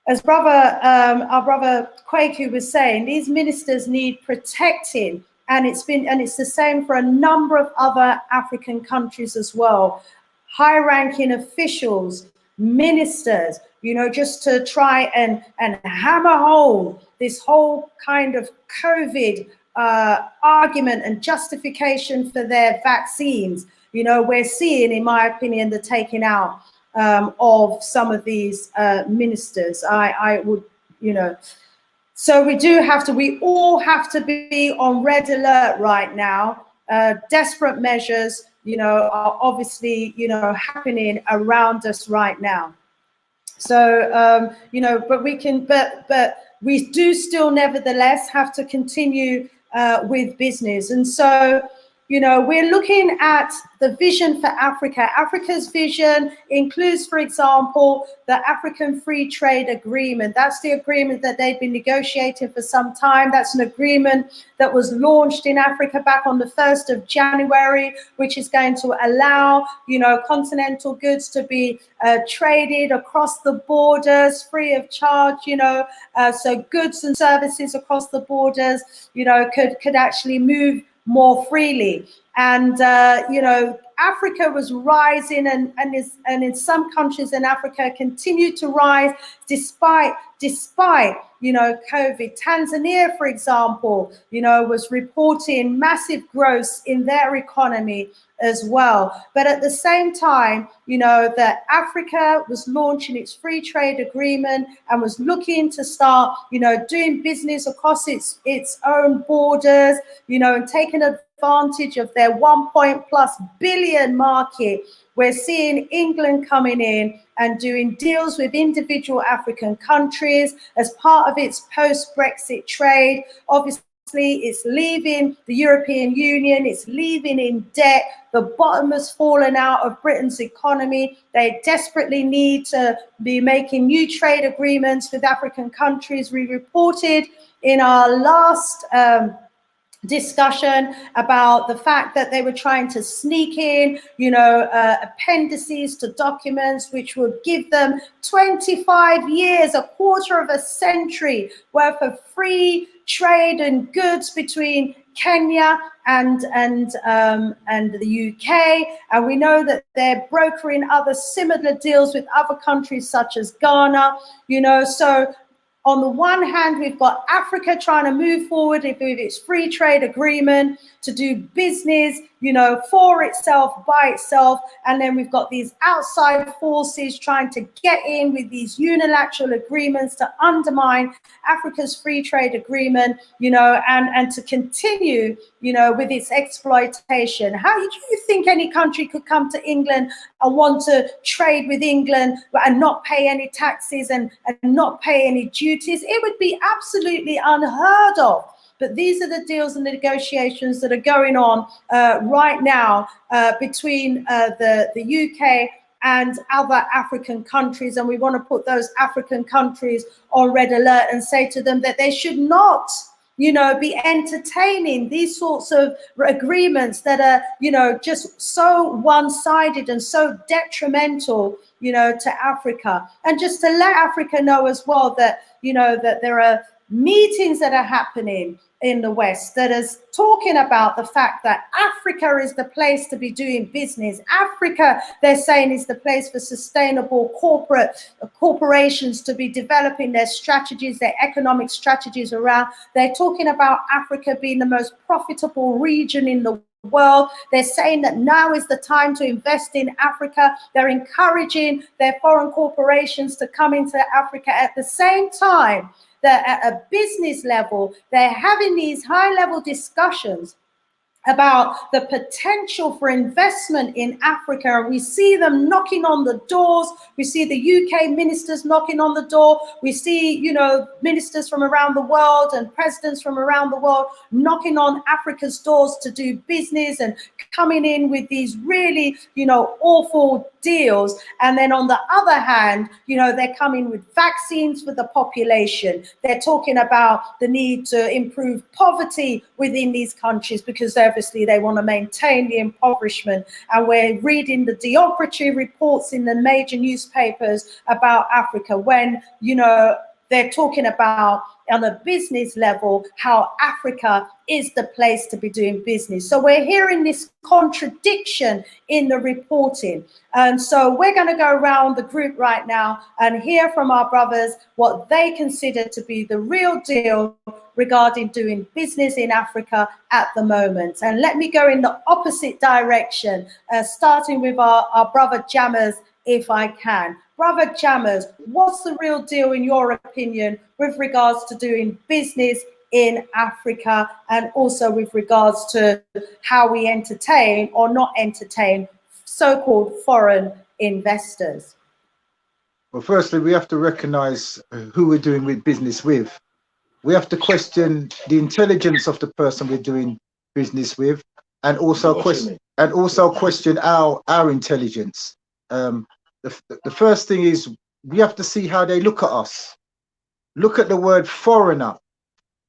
as our brother Kwaku was saying, these ministers need protecting, and it's the same for a number of other African countries as well. High-ranking officials, ministers, you know, just to try and hammer home this whole kind of COVID argument and justification for their vaccines. You know, we're seeing, in my opinion, the taking out of some of these ministers. I would, you know, so we all have to be on red alert right now. Desperate measures, you know, are obviously, you know, happening around us right now. So, you know, but we do still nevertheless have to continue with business. And so, you know, we're looking at the vision for Africa. Africa's vision includes, for example, the African Free Trade Agreement. That's the agreement that they've been negotiating for some time. That's an agreement that was launched in Africa back on the 1st of January, which is going to allow, you know, continental goods to be traded across the borders free of charge, you know, so goods and services across the borders, you know, could actually move more freely. And you know, Africa was rising, and in some countries in Africa continued to rise despite you know, COVID. Tanzania, for example, you know, was reporting massive growth in their economy as well. But at the same time, you know, that Africa was launching its free trade agreement and was looking to start, you know, doing business across its own borders, you know, and taking advantage of their 1+ billion market. We're seeing England coming in and doing deals with individual African countries as part of its post-Brexit trade. Obviously, it's leaving the European Union, it's leaving in debt. The bottom has fallen out of Britain's economy. They desperately need to be making new trade agreements with African countries. We reported in our last discussion about the fact that they were trying to sneak in, you know, appendices to documents which would give them 25 years, a quarter of a century worth of free trade and goods between Kenya and the UK. And we know that they're brokering other similar deals with other countries such as Ghana, you know. So on the one hand, we've got Africa trying to move forward with its free trade agreement to do business, you know, for itself, by itself. And then we've got these outside forces trying to get in with these unilateral agreements to undermine Africa's free trade agreement, you know, and to continue, you know, with its exploitation. How do you think any country could come to England and want to trade with England and not pay any taxes and not pay any duties? It would be absolutely unheard of. But these are the deals and the negotiations that are going on right now between the UK and other African countries. And we want to put those African countries on red alert and say to them that they should not, you know, be entertaining these sorts of agreements that are, you know, just so one-sided and so detrimental, you know, to Africa. And just to let Africa know as well that, you know, that there are meetings that are happening in the West that is talking about the fact that Africa is the place to be doing business. Africa, they're saying, is the place for sustainable corporations to be developing their strategies, their economic strategies around. They're talking about Africa being the most profitable region in the world. They're saying that now is the time to invest in Africa. They're encouraging their foreign corporations to come into Africa. At the same time, that at a business level, they're having these high-level discussions about the potential for investment in Africa. We see them knocking on the doors. We see the UK ministers knocking on the door. We see, you know, ministers from around the world and presidents from around the world knocking on Africa's doors to do business and coming in with these really, you know, awful deals. And then on the other hand, you know, they're coming with vaccines for the population. They're talking about the need to improve poverty within these countries because obviously they want to maintain the impoverishment. And we're reading the geography reports in the major newspapers about Africa when, you know, they're talking about on a business level how Africa is the place to be doing business. So we're hearing this contradiction in the reporting. And so we're going to go around the group right now and hear from our brothers what they consider to be the real deal regarding doing business in Africa at the moment. And let me go in the opposite direction, starting with our brother Jammers, if I can. Brother Jammers, what's the real deal in your opinion with regards to doing business in Africa, and also with regards to how we entertain or not entertain so-called foreign investors? Well, firstly, we have to recognize who we're doing with business with. We have to question the intelligence of the person we're doing business with, and also question our intelligence. The first thing is we have to see how they look at us. Look at the word foreigner,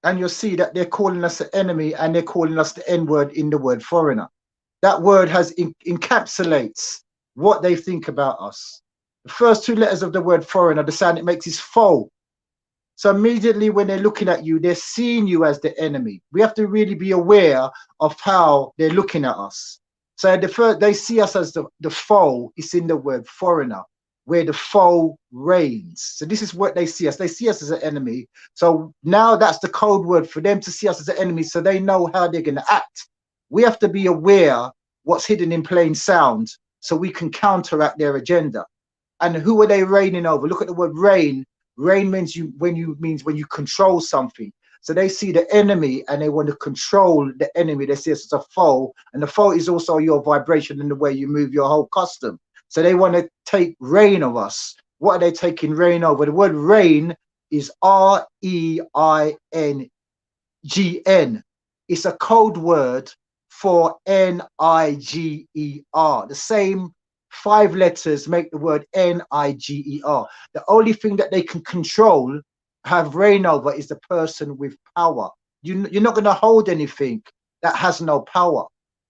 and you'll see that they're calling us an enemy, and they're calling us the N-word in the word foreigner. That word has encapsulates what they think about us. The first two letters of the word foreigner, the sound it makes is foe. So immediately when they're looking at you, they're seeing you as the enemy. We have to really be aware of how they're looking at us. So they see us as the foe. It's in the word foreigner, where the foe reigns. So this is what they see us. They see us as an enemy. So now that's the code word for them to see us as an enemy, so they know how they're going to act. We have to be aware what's hidden in plain sound so we can counteract their agenda. And who are they reigning over? Look at the word reign. Reign means when you control something. So they see the enemy and they want to control the enemy. They see us as a foe, and the foe is also your vibration and the way you move your whole custom. So they want to take reign of us. What are they taking reign over? The word reign is R-E-I-N-G-N. It's a code word for N-I-G-E-R. The same 5 letters make the word N-I-G-E-R. The only thing that they can control, have reign over, is the person with power. You're not going to hold anything that has no power.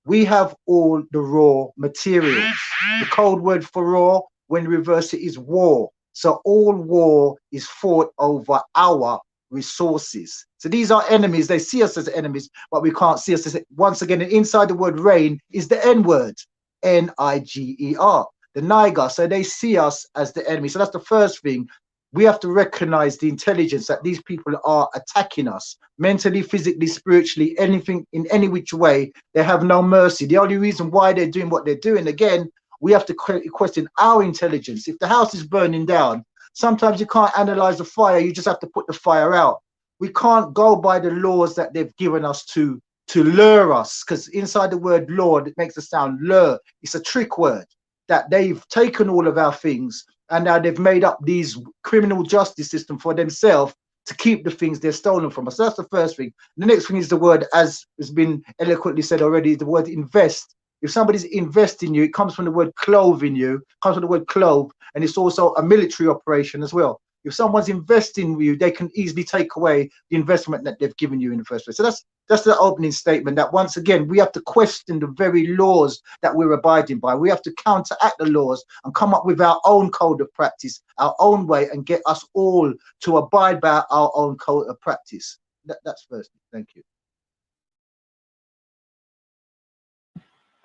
We have all the raw materials. The code word for raw, when reverse it, is war. So all war is fought over our resources. So these are enemies. They see us as enemies, but we can't see us as, once again, inside the word reign is the N word, N-I-G-E-R, the Niger. So they see us as the enemy. So that's the first thing. We have to recognize the intelligence that these people are attacking us mentally, physically, spiritually, anything, in any which way. They have no mercy. The only reason why they're doing what they're doing, again, we have to question our intelligence. If the house is burning down, sometimes you can't analyze the fire. You just have to put the fire out. We can't go by the laws that they've given us to lure us, because inside the word Lord, it makes the sound lure. It's a trick word that they've taken all of our things, and now they've made up these criminal justice system for themselves to keep the things they're stolen from us. So that's the first thing. The next thing is the word, as has been eloquently said already, the word invest. If somebody's investing you, it comes from the word clove in you, comes from the word clove, and it's also a military operation as well. If someone's investing in you, they can easily take away the investment that they've given you in the first place. So that's the opening statement, that once again, we have to question the very laws that we're abiding by. We have to counteract the laws and come up with our own code of practice, our own way, and get us all to abide by our own code of practice. That's first. Thank you.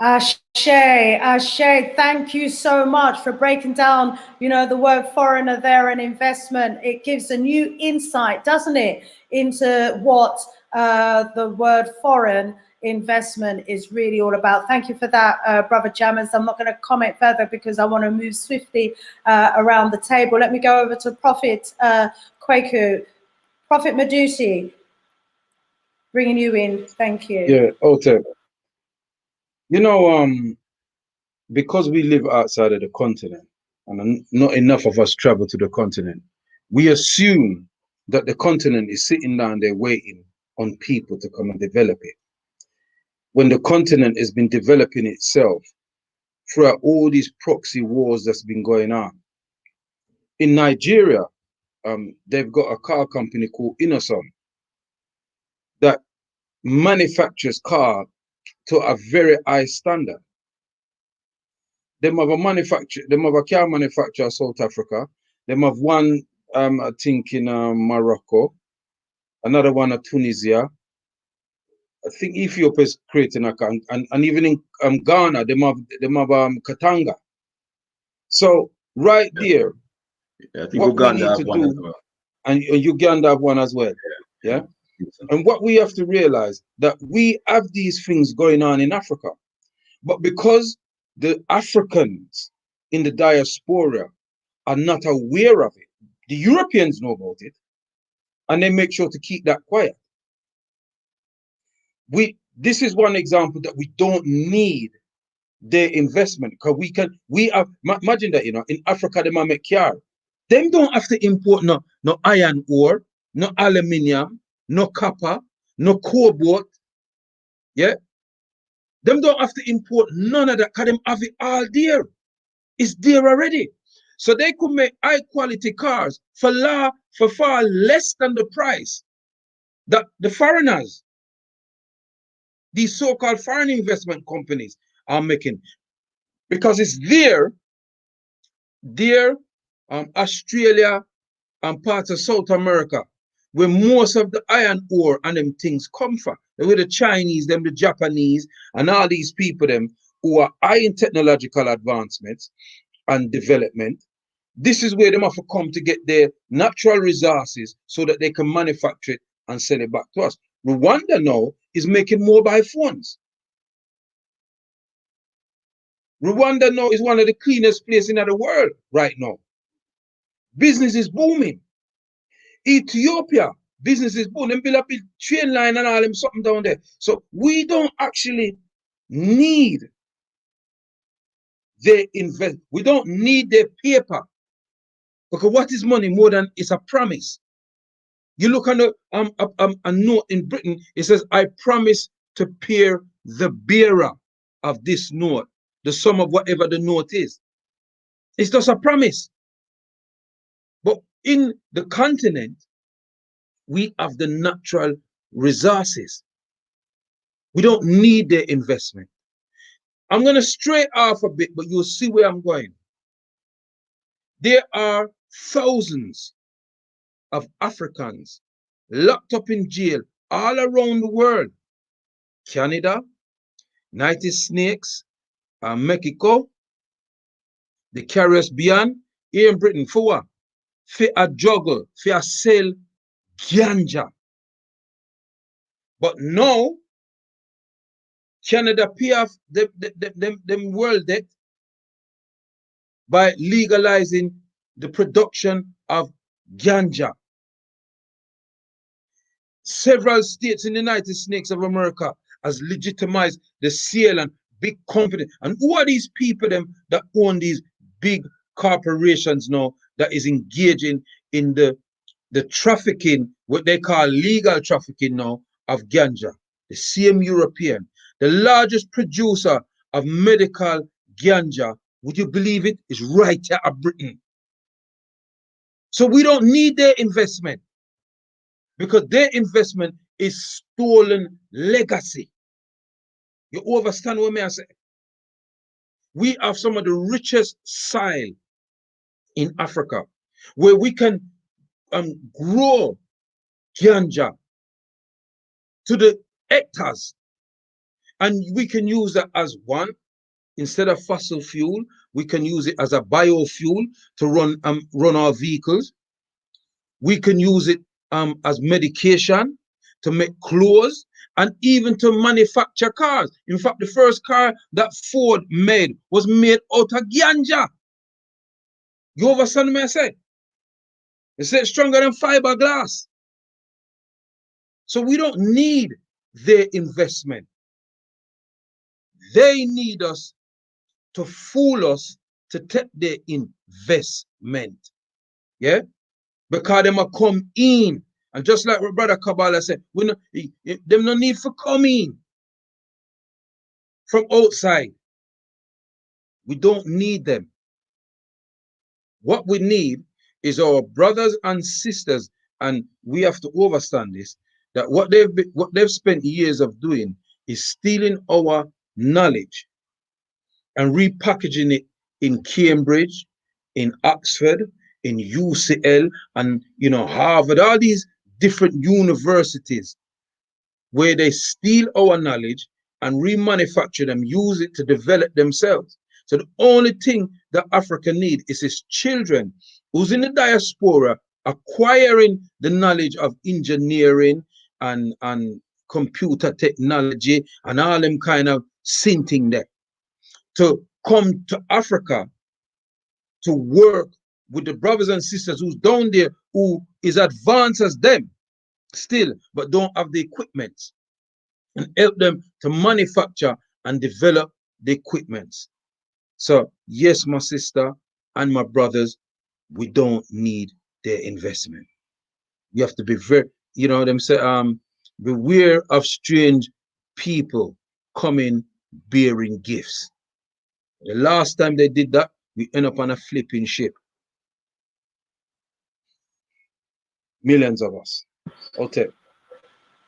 Ashe, thank you so much for breaking down, the word foreigner there and investment. It gives a new insight, doesn't it, into what the word foreign investment is really all about. Thank you for that, Brother Jammers. I'm not going to comment further because I want to move swiftly around the table. Let me go over to Prophet Kwaku. Prophet Medusi, bringing you in. Thank you. Yeah, Otep. You know, because we live outside of the continent, and not enough of us travel to the continent, we assume that the continent is sitting down there waiting on people to come and develop it. When the continent has been developing itself throughout all these proxy wars that's been going on. In Nigeria, they've got a car company called Innoson that manufactures car to a very high standard. They have a car manufacturer in South Africa. They have one, I think, in Morocco, another one in Tunisia. I think Ethiopia is creating a car, and even in Ghana, they have Katanga. So right there, I think what we Uganda need have to one do, as well. and Uganda have one as well. Yeah. And what we have to realize that we have these things going on in Africa, but because the Africans in the diaspora are not aware of it, the Europeans know about it, and they make sure to keep that quiet. This is one example that we don't need their investment, because imagine that, in Africa, they might make car. Them don't have to import no iron ore, no aluminium, no copper, no cobalt. Yeah. Them don't have to import none of that, because them have it all there. It's there already. So they could make high quality cars for far less than the price that the foreigners, these so-called foreign investment companies, are making. Because it's there, Australia and parts of South America, where most of the iron ore and them things come from. Where the Chinese, the Japanese, and all these people who are high in technological advancements and development. This is where they have to come to get their natural resources so that they can manufacture it and sell it back to us. Rwanda now is making mobile phones. Rwanda now is one of the cleanest places in the world right now. Business is booming. Ethiopia, business is booming. They build up a train line and all them something down there. So we don't actually need their invest. We don't need their paper. Because what is money more than it's a promise? You look on a note in Britain, it says, I promise to pay the bearer of this note the sum of whatever the note is. It's just a promise. But in the continent, we have the natural resources. We don't need their investment. I'm going to stray off a bit, but you'll see where I'm going. There are thousands of Africans locked up in jail all around the world. Canada, United States, Mexico, the Caribbean, here in Britain, for what? For a juggle, for a sell ganja. But now, Canada pay off them world debt by legalizing the production of ganja. Several states in the United States of America has legitimized the sale and big companies. And who are these people that own these big corporations now that is engaging in the trafficking, what they call legal trafficking now, of ganja? The same European, the largest producer of medical ganja, would you believe it, is right here in Britain. So we don't need their investment, because their investment is stolen legacy. You understand what I say? We have some of the richest soil in Africa where we can grow ganja to the hectares, and we can use that as one, instead of fossil fuel, we can use it as a biofuel to run our vehicles. We can use it as medication. to make clothes, and even to manufacture cars. In fact, the first car that Ford made was made out of ganja. You understand me I say? They say it's stronger than fiberglass. So we don't need their investment. They need us to fool us to take their investment. Yeah? Because they might come in. And just like what Brother Kabbalah said, them no need for come in from outside. We don't need them. What we need is our brothers and sisters, and we have to understand this, that what they've spent years of doing is stealing our knowledge and repackaging it in Cambridge, in Oxford, in UCL, and Harvard, all these different universities where they steal our knowledge and remanufacture them, use it to develop themselves. So the only thing that Africa needs is its children who's in the diaspora acquiring the knowledge of engineering and computer technology and all them kind of sinting there, to come to Africa to work with the brothers and sisters who's down there, who is advanced as them still, but don't have the equipment, and help them to manufacture and develop the equipment. So yes, my sister and my brothers, we don't need their investment. You have to be very, them say, beware of strange people coming bearing gifts. The last time they did that, we end up on a flipping ship. Millions of us. Hotep.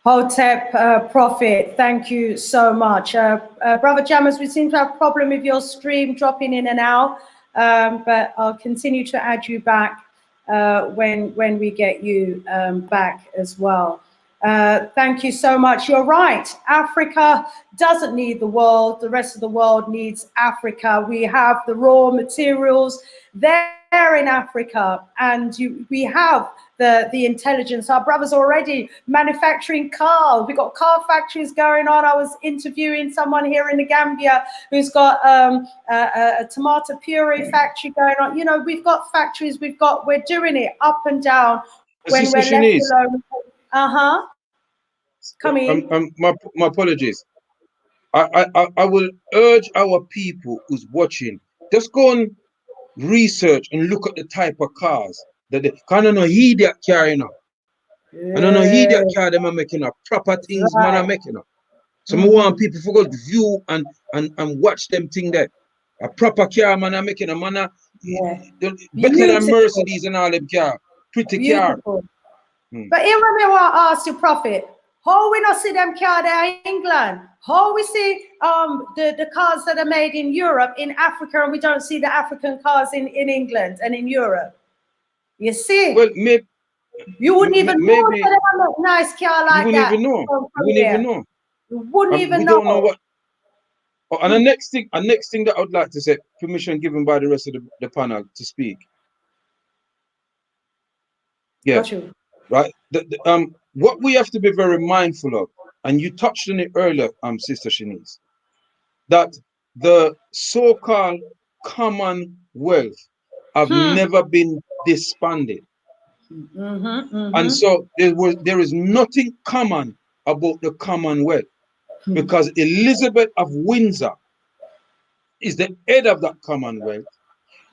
Hotep, Prophet, thank you so much. Brother Jammers, we seem to have a problem with your stream dropping in and out, but I'll continue to add you back when we get you back as well. Thank you so much. You're right. Africa doesn't need the world. The rest of the world needs Africa. We have the raw materials there in Africa, and we have the intelligence. Our brothers already manufacturing cars. We've got car factories going on. I was interviewing someone here in the Gambia who's got a tomato puree factory going on. We've got factories. We're doing it up and down when we're left alone. Come in. My apologies. I will urge our people who's watching, just go and research and look at the type of cars that they kind of know he that carrying up. I don't know he that car them are making up. Proper things man are making up. So I want people to go view and watch them thing there. A proper car man are making a man better than Mercedes and all them car. Pretty car. But here when we want to ask you, Prophet, how we not see them car there in England? How we see the cars that are made in Europe, in Africa, and we don't see the African cars in England and in Europe? You see? Well, maybe you wouldn't even know maybe, that they have a nice car like you that. Even know. You wouldn't even know. You wouldn't even we know. Don't know what. Oh, and the next thing that I would like to say, permission given by the rest of the panel to speak. Yeah. Got you. Right. What we have to be very mindful of, and you touched on it earlier, Sister Shanice, that the so-called Commonwealth have never been disbanded. And so there is nothing common about the Commonwealth, because Elizabeth of Windsor is the head of that Commonwealth.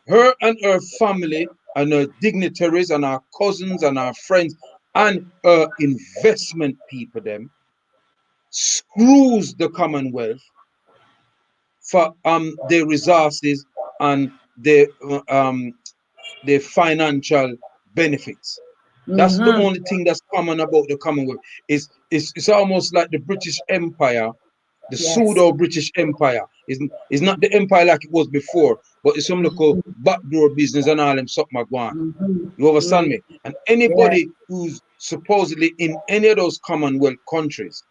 Her and her family and her dignitaries and our cousins and our friends and her investment people them screws the Commonwealth for their resources and their financial benefits. That's the only thing that's common about the Commonwealth. It's almost like the British Empire, the pseudo British Empire. It's not the empire like it was before, but it's some little backdoor business and all them something going. You understand me? And anybody who's supposedly in any of those Commonwealth countries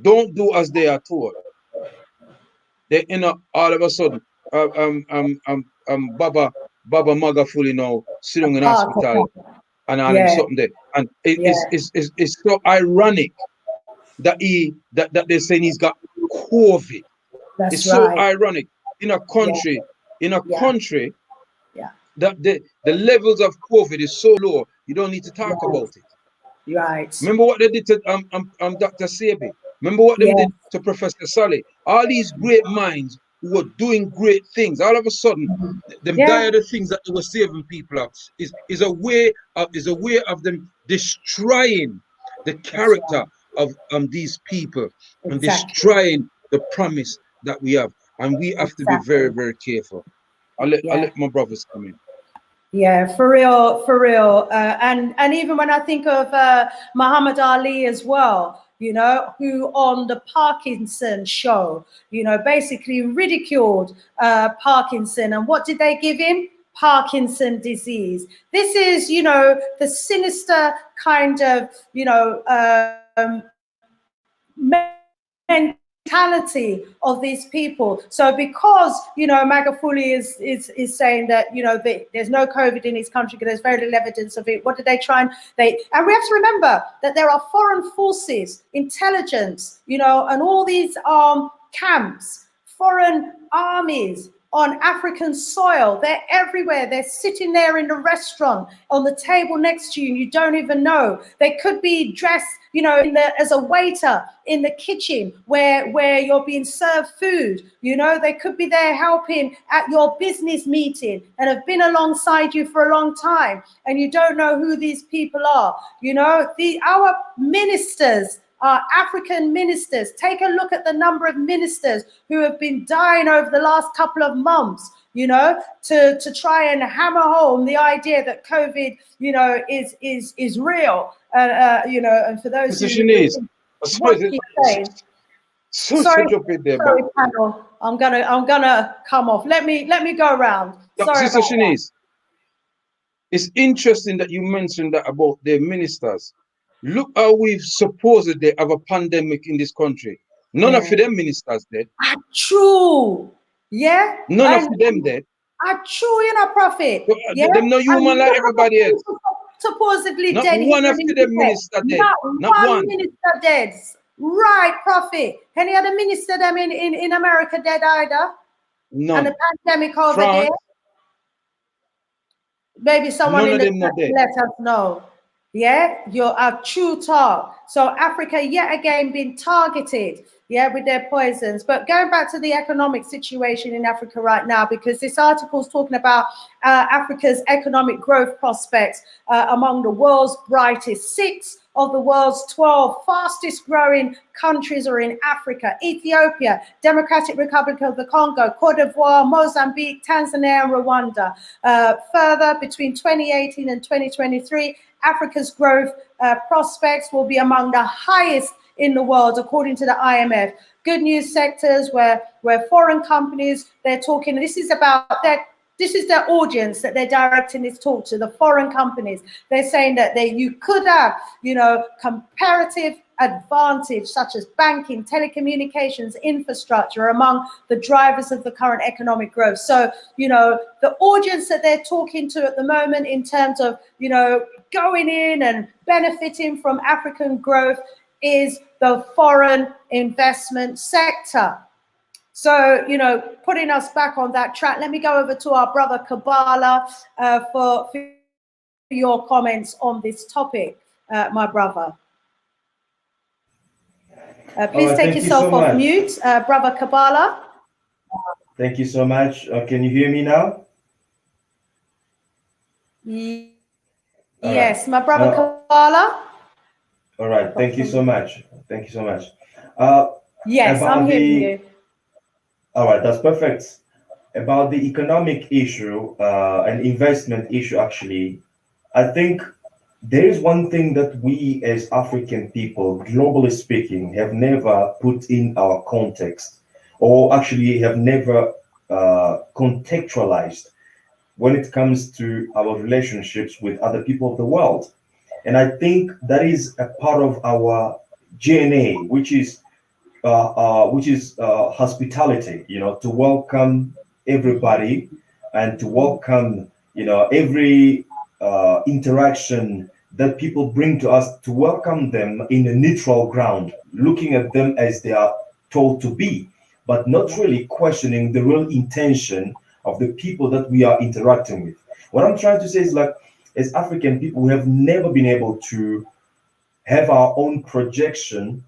don't do as they are told. They end up all of a sudden Baba Magafuli now sitting in hospital and all them something there. And Yeah. it's so ironic that that they're saying he's got COVID. That's It's so right. ironic in a country, Yeah. that the levels of COVID is so low, you don't need to talk about it. Right. Remember what they did to Dr. Sebi? Remember what they did to Professor Saleh? All these great minds who were doing great things, all of a sudden, them die of the things that they were saving people of is a way of them destroying the character of these people and destroying the promise that we have. And we have to be very, very careful. I'll let my brothers come in. Yeah, for real, for real. And even when I think of Muhammad Ali as well, you know, who on the Parkinson show, you know, basically ridiculed Parkinson. And what did they give him? Parkinson disease. This is, you know, the sinister kind of, you know, mentality of these people. So because, you know, Magufuli is saying that, you know, there's no COVID in his country because there's very little evidence of it, what did they try and we have to remember that there are foreign forces, intelligence, you know, and all these camps, foreign armies on African soil. They're everywhere. They're sitting there in the restaurant on the table next to you and you don't even know. They could be dressed, you know, as a waiter in the kitchen where you're being served food. You know, they could be there helping at your business meeting and have been alongside you for a long time and you don't know who these people are. You know, our ministers, African ministers, take a look at the number of ministers who have been dying over the last couple of months, you know, to try and hammer home the idea that COVID, you know, is real. You know, and for those who sorry, panel, I'm gonna come off. Let me go around. Sorry Sister about Shanice, it's interesting that you mentioned that about the ministers. Look how we've supposedly have a pandemic in this country. None of them ministers dead. True. Yeah. None of them dead. True, you know, Prophet. Yeah. Them no human like everybody else. Supposedly not dead. One of them minister dead. Not one minister dead. Right, Prophet. Any other minister them in America dead either? None. And the pandemic over France, there. Maybe someone none in of them the let us know. Yeah, you're a true talk. So Africa yet again being targeted, yeah, with their poisons. But going back to the economic situation in Africa right now, because this article is talking about Africa's economic growth prospects among the world's brightest. 6 of the world's 12 fastest growing countries are in Africa: Ethiopia, Democratic Republic of the Congo, Cote d'Ivoire, Mozambique, Tanzania, and Rwanda. Further, between 2018 and 2023, Africa's growth prospects will be among the highest in the world, according to the IMF. Good news sectors where foreign companies, they're talking, this is their audience that they're directing this talk to, the foreign companies. They're saying that you could have, you know, comparative advantage such as banking, telecommunications, infrastructure among the drivers of the current economic growth. So, you know, the audience that they're talking to at the moment in terms of, you know, going in and benefiting from African growth is the foreign investment sector. So, you know, putting us back on that track, let me go over to our brother Kabbalah for your comments on this topic, my brother. Please take yourself off mute, brother Kabbalah. Thank you so much. Can you hear me now? Yes, my brother Kabbalah. All right. Thank you so much. Thank you so much. Yes, I'm hearing you. All right, that's perfect. About the economic issue and investment issue, actually, I think there is one thing that we as African people, globally speaking, have never put in our context, or actually have never contextualized when it comes to our relationships with other people of the world. And I think that is a part of our DNA, which is hospitality, you know, to welcome everybody and to welcome, you know, every interaction that people bring to us to welcome them in a neutral ground, looking at them as they are told to be, but not really questioning the real intention of the people that we are interacting with. What I'm trying to say is, like, as African people, we have never been able to have our own projection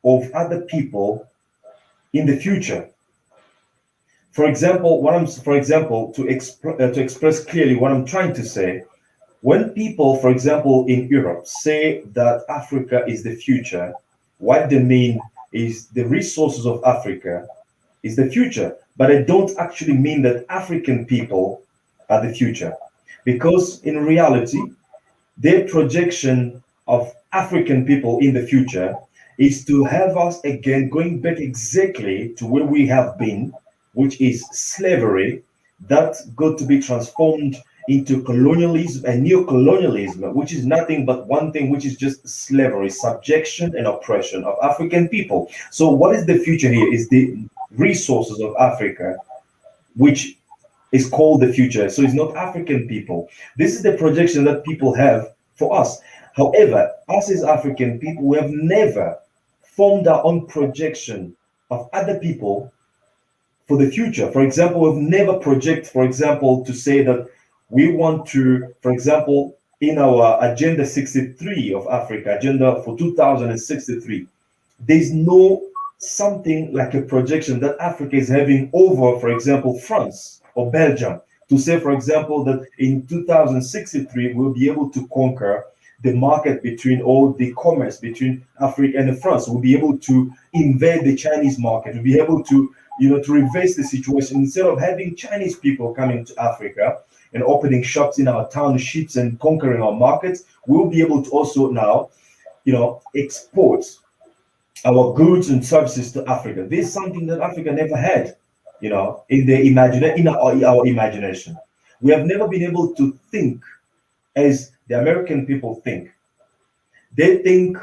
of other people in the future. For example, to express clearly what I'm trying to say, when people, for example, in Europe say that Africa is the future, what they mean is the resources of Africa is the future, but they don't actually mean that African people are the future, because in reality, their projection of African people in the future is to have us again going back exactly to where we have been, which is slavery, that got to be transformed into colonialism and neo-colonialism, which is nothing but one thing, which is just slavery, subjection and oppression of African people. So what is the future here is the resources of Africa, which is called the future. So it's not African people. This is the projection that people have for us. However, us as African people, we have never formed our own projection of other people for the future. For example, we've never project, for example, to say that we want to, for example, in our Agenda 63 of Africa, Agenda for 2063, there's no something like a projection that Africa is having over, for example, France or Belgium, to say, for example, that in 2063, we'll be able to conquer the market between all the commerce between Africa and France. We'll be able to invade the Chinese market. We'll be able to, to reverse the situation. Instead of having Chinese people coming to Africa and opening shops in our townships and conquering our markets, we'll be able to also now, export our goods and services to Africa. This is something that Africa never had, in our imagination. We have never been able to think as the American people think. They think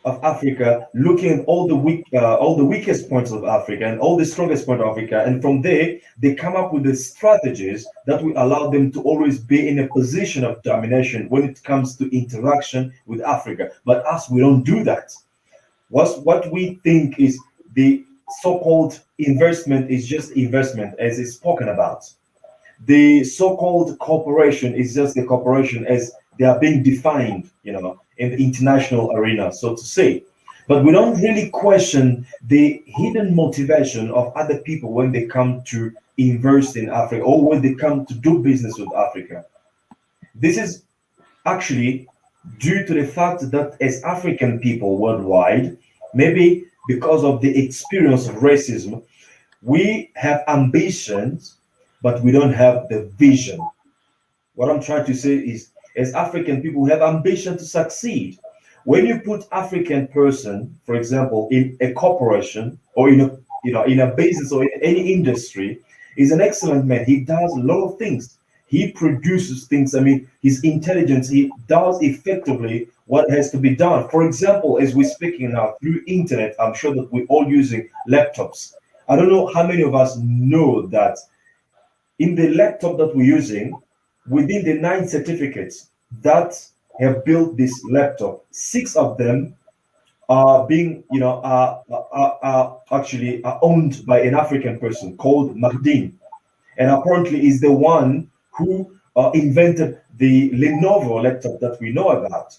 of Africa looking at all the weakest points of Africa and all the strongest points of Africa, and from there they come up with the strategies that will allow them to always be in a position of domination when it comes to interaction with Africa. But us, we don't do that. What we think is the so-called investment is just investment as it's spoken about. The so-called cooperation is just the cooperation as they are being defined, in the international arena, so to say. But we don't really question the hidden motivation of other people when they come to invest in Africa or when they come to do business with Africa. This is actually due to the fact that as African people worldwide, maybe because of the experience of racism, we have ambitions, but we don't have the vision. What I'm trying to say is, as African people, we have ambition to succeed. When you put African person, for example, in a corporation or in a business or in any industry, he's an excellent man. He does a lot of things. He produces things. I mean, his intelligence, he does effectively what has to be done. For example, as we're speaking now through internet, I'm sure that we're all using laptops. I don't know how many of us know that in the laptop that we're using, within the 9 certificates that have built this laptop, 6 of them are being, are actually owned by an African person called Mahdin, and apparently is the one who invented the Lenovo laptop that we know about.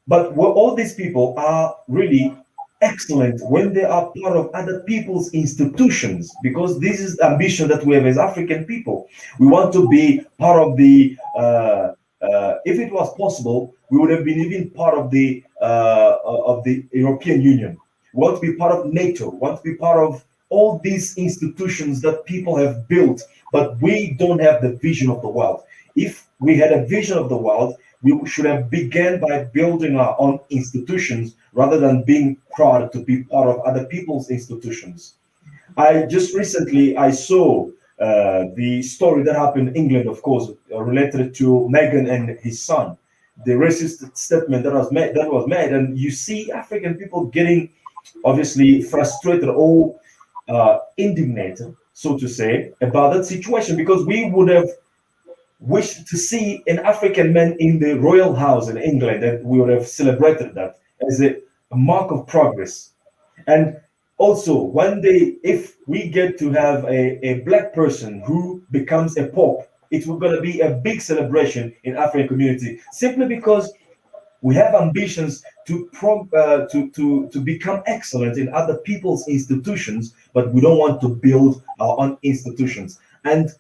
But all these people are really excellent when they are part of other people's institutions, because this is the ambition that we have as African people. We want to be part of the if it was possible, we would have been even part of the European Union. We want to be part of NATO. We want to be part of all these institutions that people have built, but we don't have the vision of the world. If we had a vision of the world, we should have begun by building our own institutions rather than being proud to be part of other people's institutions. I saw the story that happened in England, of course, related to Meghan and his son, the racist statement that was made, and you see African people getting obviously frustrated or indignant, so to say, about that situation, because we would have wish to see an African man in the royal house in England, that we would have celebrated that as a mark of progress. And also, one day, if we get to have a black person who becomes a pope, it's going to be a big celebration in African community, simply because we have ambitions to become excellent in other people's institutions, but we don't want to build our own institutions. And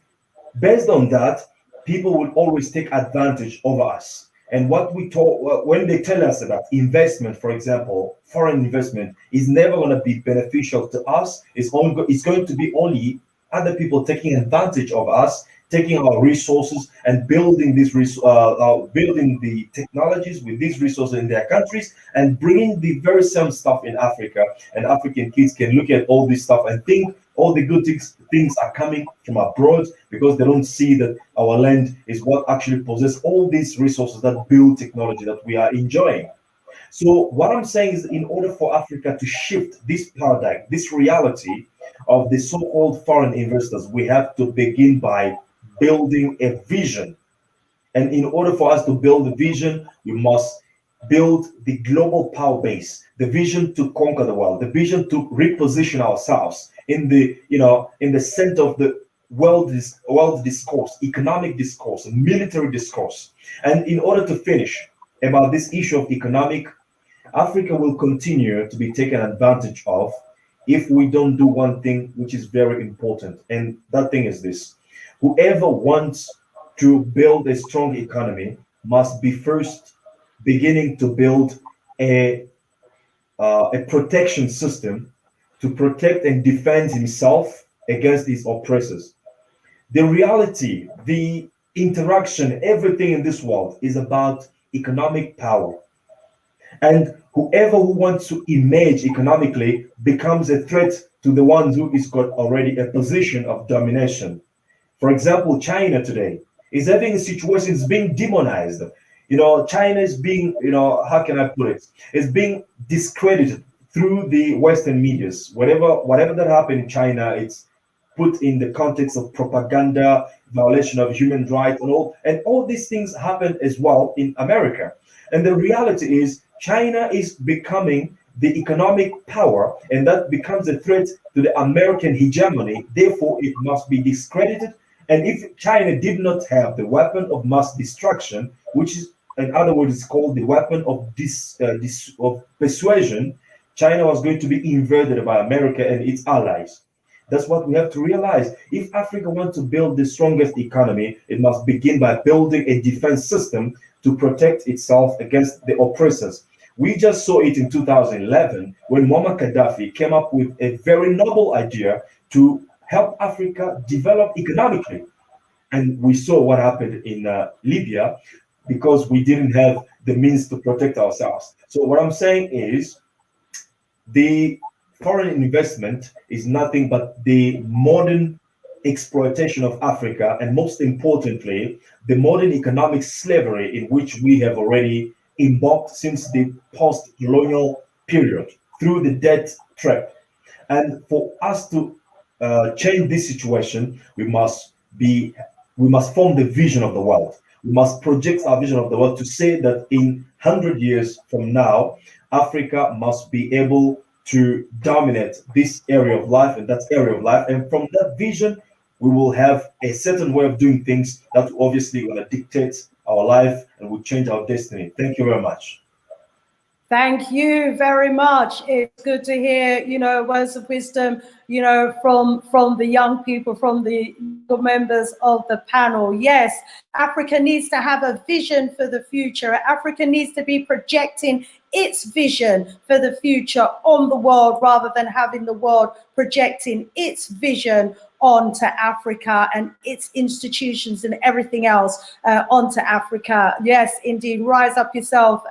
based on that, people will always take advantage over us. And what we talk, when they tell us about investment, for example, foreign investment is never going to be beneficial to us. It's going to be only other people taking advantage of us, taking our resources and building building the technologies with these resources in their countries and bringing the very same stuff in Africa. And African kids can look at all this stuff and think all the good things are coming from abroad, because they don't see that our land is what actually possesses all these resources that build technology that we are enjoying. So what I'm saying is, in order for Africa to shift this paradigm, this reality of the so-called foreign investors, we have to begin by building a vision. And in order for us to build a vision, we must build the global power base, the vision to conquer the world, the vision to reposition ourselves in the center of the world discourse, economic discourse, military discourse. And in order to finish about this issue of economic, Africa will continue to be taken advantage of if we don't do one thing which is very important. And that thing is this: whoever wants to build a strong economy must be first beginning to build a protection system to protect and defend himself against his oppressors. The reality, the interaction, everything in this world is about economic power. And whoever who wants to emerge economically becomes a threat to the one who is got already a position of domination. For example, China today is having a situation, it's being demonized. China is being, how can I put it? It's being discredited through the Western medias. Whatever that happened in China, it's put in the context of propaganda, violation of human rights, and all these things happen as well in America. And the reality is, China is becoming the economic power, and that becomes a threat to the American hegemony. Therefore, it must be discredited. And if China did not have the weapon of mass destruction, which is, in other words, is called the weapon of persuasion, China was going to be invaded by America and its allies. That's what we have to realize. If Africa wants to build the strongest economy, it must begin by building a defense system to protect itself against the oppressors. We just saw it in 2011 when Muammar Gaddafi came up with a very noble idea to help Africa develop economically. And we saw what happened in Libya, because we didn't have the means to protect ourselves. So what I'm saying is, the foreign investment is nothing but the modern exploitation of Africa, and most importantly, the modern economic slavery in which we have already embarked since the post-colonial period through the debt trap. And for us to change this situation, we must form the vision of the world. We must project our vision of the world to say that in 100 years from now, Africa must be able to dominate this area of life and that area of life. And from that vision, we will have a certain way of doing things that obviously going to dictate our life and will change our destiny. Thank you very much. Thank you very much. It's good to hear, words of wisdom, from the young people, from the members of the panel. Yes, Africa needs to have a vision for the future. Africa needs to be projecting its vision for the future on the world, rather than having the world projecting its vision onto Africa and its institutions and everything else onto Africa. Yes, indeed. Rise up yourself,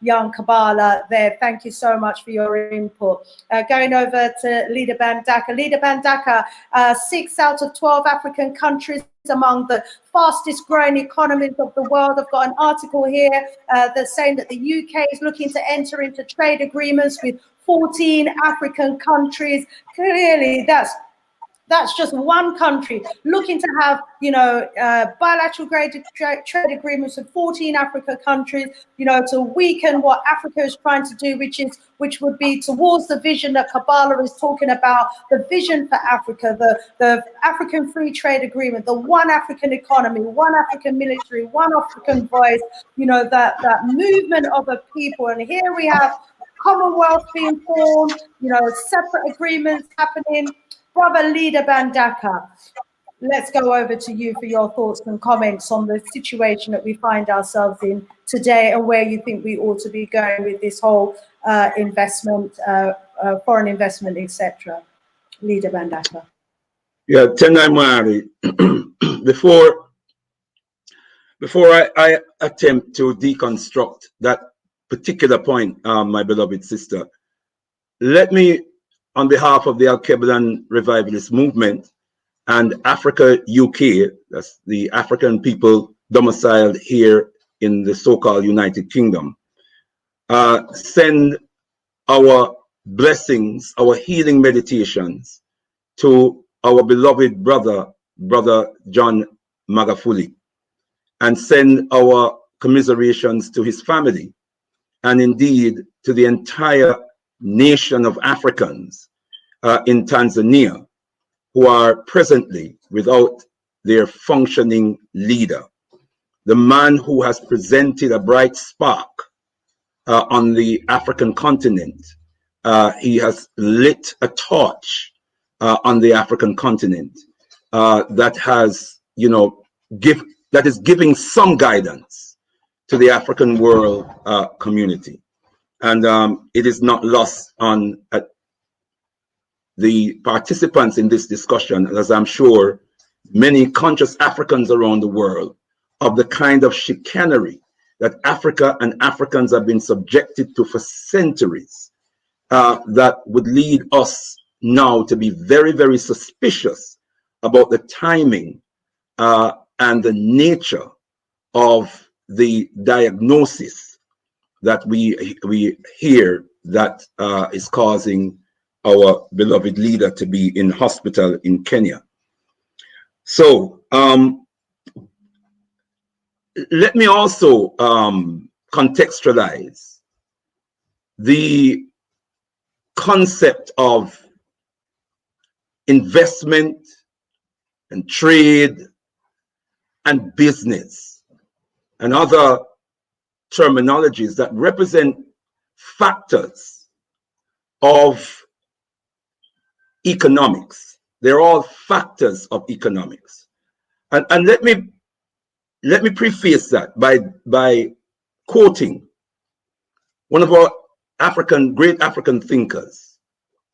young Kabbalah there. Thank you so much for your input. Going over to Leader Bandaka. Leader Bandaka, 6 out of 12 African countries among the fastest growing economies of the world. I've got an article here that's saying that the UK is looking to enter into trade agreements with 14 African countries. Clearly, that's That's just one country looking to have, bilateral trade agreements with 14 Africa countries, to weaken what Africa is trying to do, which would be towards the vision that Kabbalah is talking about, the vision for Africa, the African Free Trade Agreement, the one African economy, one African military, one African voice, that movement of a people. And here we have Commonwealth being formed, separate agreements happening. Brother Leader Bandaka, let's go over to you for your thoughts and comments on the situation that we find ourselves in today and where you think we ought to be going with this whole investment, foreign investment, etc. Leader Bandaka. Yeah, Tenai Mari. Before I attempt to deconstruct that particular point, my beloved sister, let me, on behalf of the Al-Qiblan Revivalist Movement and Africa UK, that's the African people domiciled here in the so-called United Kingdom, send our blessings, our healing meditations to our beloved brother John Magafuli, and send our commiserations to his family, and indeed to the entire nation of Africans in Tanzania who are presently without their functioning leader, the man who has presented a bright spark on the African continent. He has lit a torch on the African continent that has, that is giving some guidance to the African world community. And it is not lost on the participants in this discussion, as I'm sure many conscious Africans around the world, of the kind of chicanery that Africa and Africans have been subjected to for centuries, that would lead us now to be very, very suspicious about the timing and the nature of the diagnosis that we hear that is causing our beloved leader to be in hospital in Kenya. So let me also contextualize the concept of investment and trade and business and other terminologies that represent factors of economics. They're all factors of economics. And let me preface that by quoting one of our great African thinkers,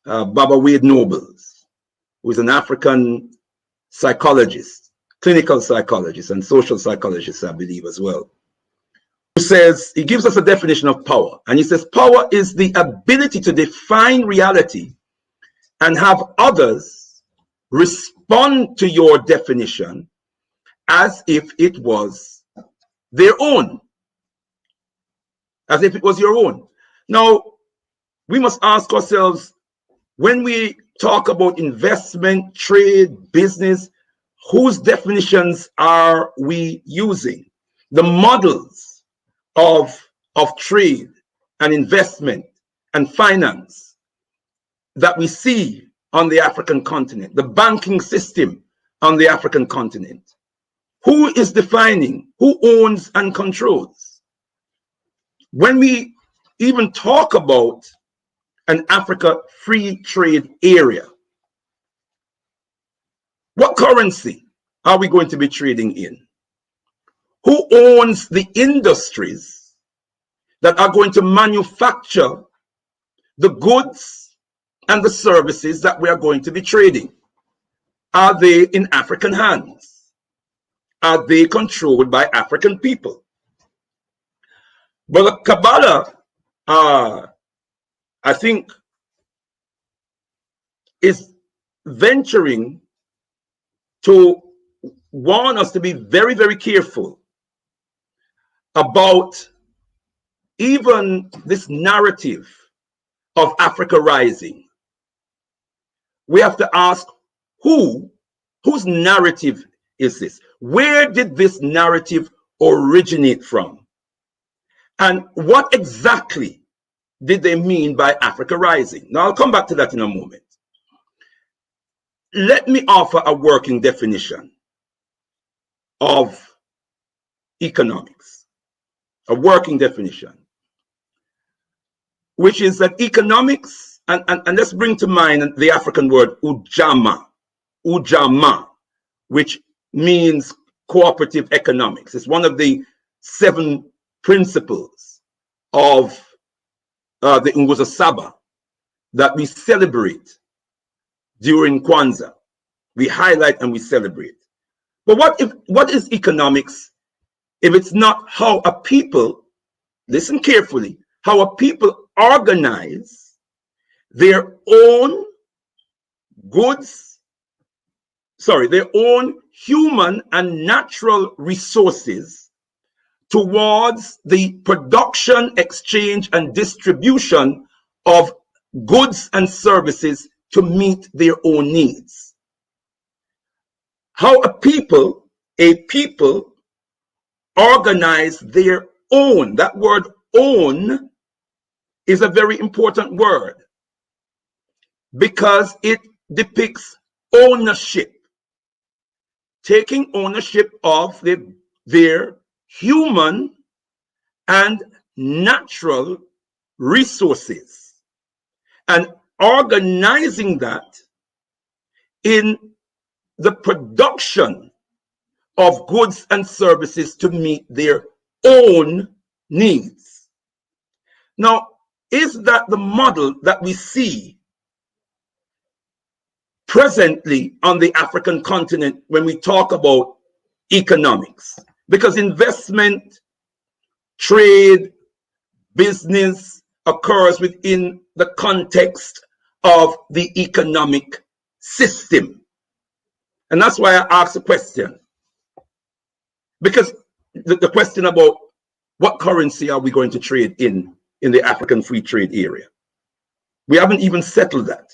Baba Wade Nobles, who is an African psychologist, clinical psychologist, and social psychologist, I believe, as well, who says, he gives us a definition of power. And he says, power is the ability to define reality and have others respond to your definition as if it was their own, as if it was your own. Now, we must ask ourselves, when we talk about investment, trade, business, whose definitions are we using? The models of trade and investment and finance that we see on the African continent, the banking system on the African continent. Who is defining? Who owns and controls? When we even talk about an Africa free trade area, what currency are we going to be trading in? Who owns the industries that are going to manufacture the goods and the services that we are going to be trading? Are they in African hands? Are they controlled by African people? But Kabbalah, I think, is venturing to warn us to be very, very careful about even this narrative of Africa rising. We have to ask, whose narrative is this? Where did this narrative originate from? And what exactly did they mean by Africa Rising? Now, I'll come back to that in a moment. Let me offer a working definition of economics, a working definition, which is that economics, and let's bring to mind the African word ujama, which means cooperative economics. It's one of the 7 principles of the Nguzo Saba that we celebrate during Kwanzaa. We highlight and we celebrate. But what is economics if it's not how a people, listen carefully, how a people organize their own goods, their own human and natural resources towards the production, exchange, and distribution of goods and services to meet their own needs. How a people organize their own. That word own is a very important word because it depicts ownership, taking ownership of their human and natural resources and organizing that in the production of goods and services to meet their own needs. Now, is that the model that we see presently on the African continent when we talk about economics? Because investment, trade, business occurs within the context of the economic system. And that's why I asked the question. Because the question about what currency are we going to trade in the African free trade area? We haven't even settled that.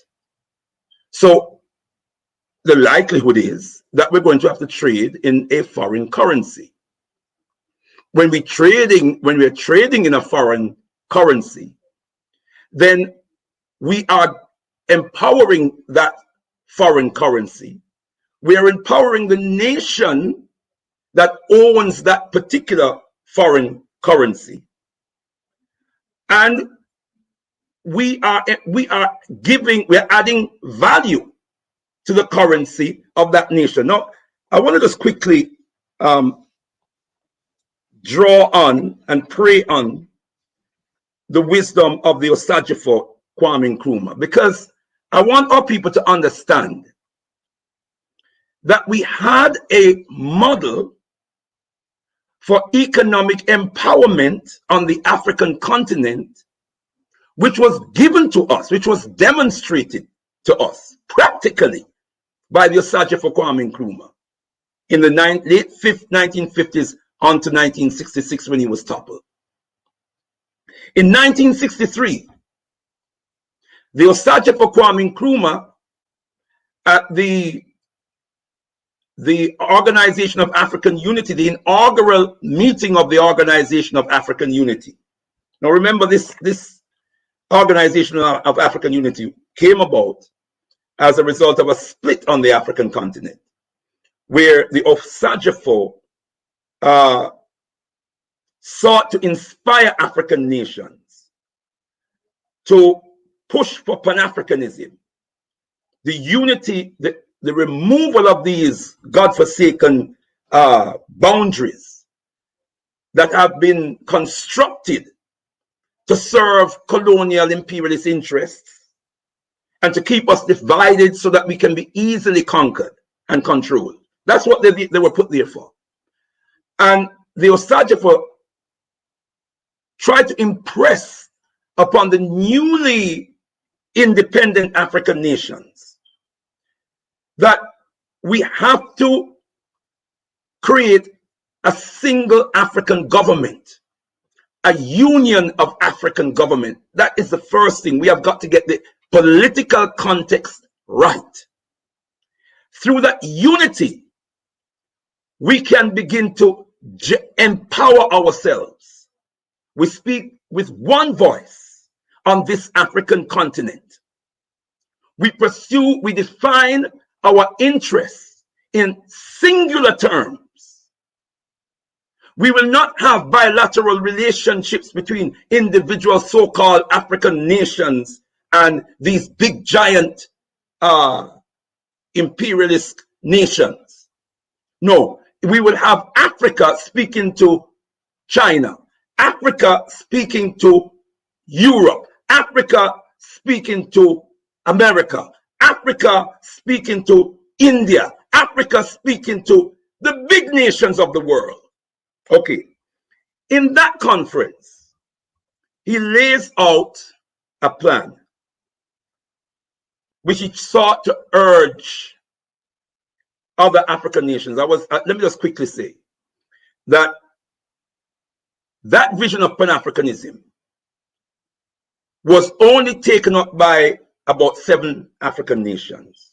So the likelihood is that we're going to have to trade in a foreign currency. When we're trading in a foreign currency, then we are empowering that foreign currency. We are empowering the nation that owns that particular foreign currency. And we are adding value to the currency of that nation. Now, I want to just quickly draw on and pray on the wisdom of the Osajifo Kwame Nkrumah, because I want our people to understand that we had a model for economic empowerment on the African continent, which was given to us, which was demonstrated to us practically by the Osajifo Kwame Nkrumah in the late 1950s on to 1966 when he was toppled. In 1963, the Osajifo Kwame Nkrumah at the Organization of African Unity, the inaugural meeting of the Organization of African Unity. Now remember, this Organization of African Unity came about as a result of a split on the African continent, where the Osajifo sought to inspire African nations to push for Pan-Africanism, the unity, the removal of these godforsaken boundaries that have been constructed to serve colonial imperialist interests and to keep us divided so that we can be easily conquered and controlled. That's what they were put there for. And the Osajifo tried to impress upon the newly independent African nations that we have to create a single African government, a union of African government. That is the first thing. We have got to get the political context right. through that unity, we can begin to empower ourselves. We speak with one voice on this African continent. We define our interests in singular terms. We will not have bilateral relationships between individual so-called African nations and these big giant imperialist nations. No, we will have Africa speaking to China, Africa speaking to Europe, Africa speaking to America, Africa speaking to India, Africa speaking to the big nations of the world. Okay, in that conference, he lays out a plan which he sought to urge other African nations. Let me just quickly say that vision of Pan-Africanism was only taken up by about 7 African nations.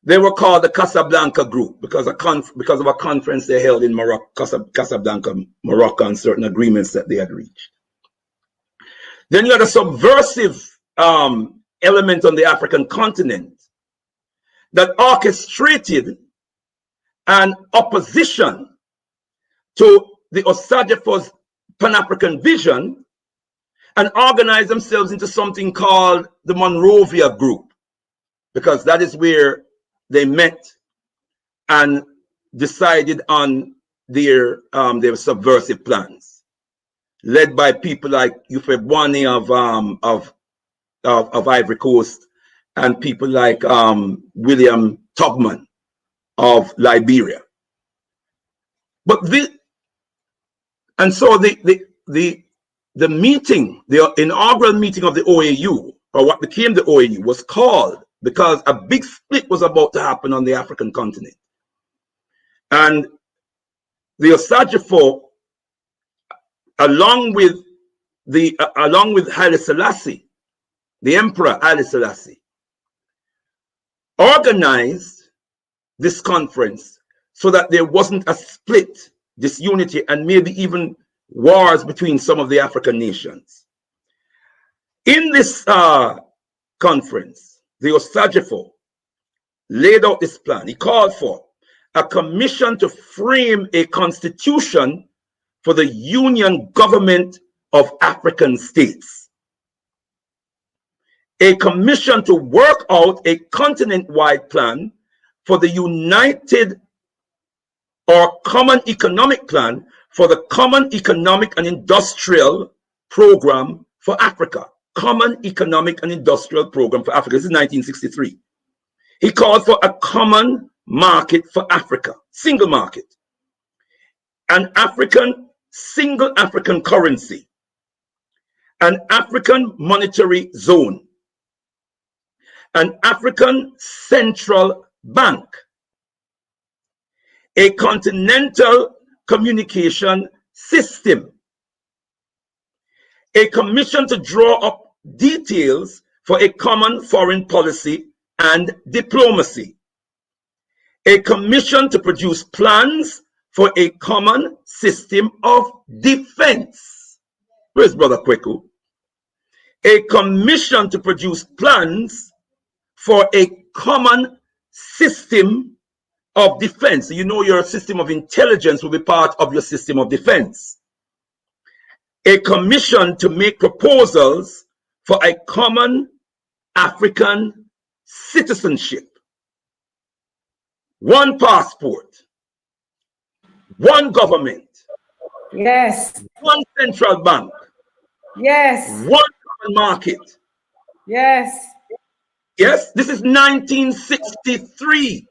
They were called the Casablanca Group because of a conference they held in Morocco, Casablanca, Morocco, and certain agreements that they had reached. Then you had a subversive element on the African continent that orchestrated an opposition to the Osagyefos Pan-African vision and organized themselves into something called the Monrovia Group, because that is where they met and decided on their subversive plans, led by people like Ufebwani of Ivory Coast and people like William Tubman of Liberia. But the meeting, the inaugural meeting of the OAU, or what became the OAU, was called because a big split was about to happen on the African continent. And the Osagyefo, along with Haile Selassie, the Emperor Haile Selassie, organized this conference so that there wasn't a split, disunity, and maybe even wars between some of the African nations. In this conference, the Osagyefo laid out this plan. He called for a commission to frame a constitution for the Union Government of African States, a commission to work out a continent-wide plan for the united or common economic plan for the Common Economic and Industrial Program for Africa. Common Economic and Industrial Program for Africa. This is 1963. He called for a common market for Africa, single market, an single African currency, an African monetary zone, an African central bank, a continental communication system, a commission to draw up details for a common foreign policy and diplomacy, a commission to produce plans for a common system of defense. Where's Brother Kweku? A commission to produce plans for a common system of defense. You know, your system of intelligence will be part of your system of defense. A commission to make proposals for a common African citizenship. One passport, one government. Yes. One central bank. Yes. One common market. Yes. Yes, this is 1963.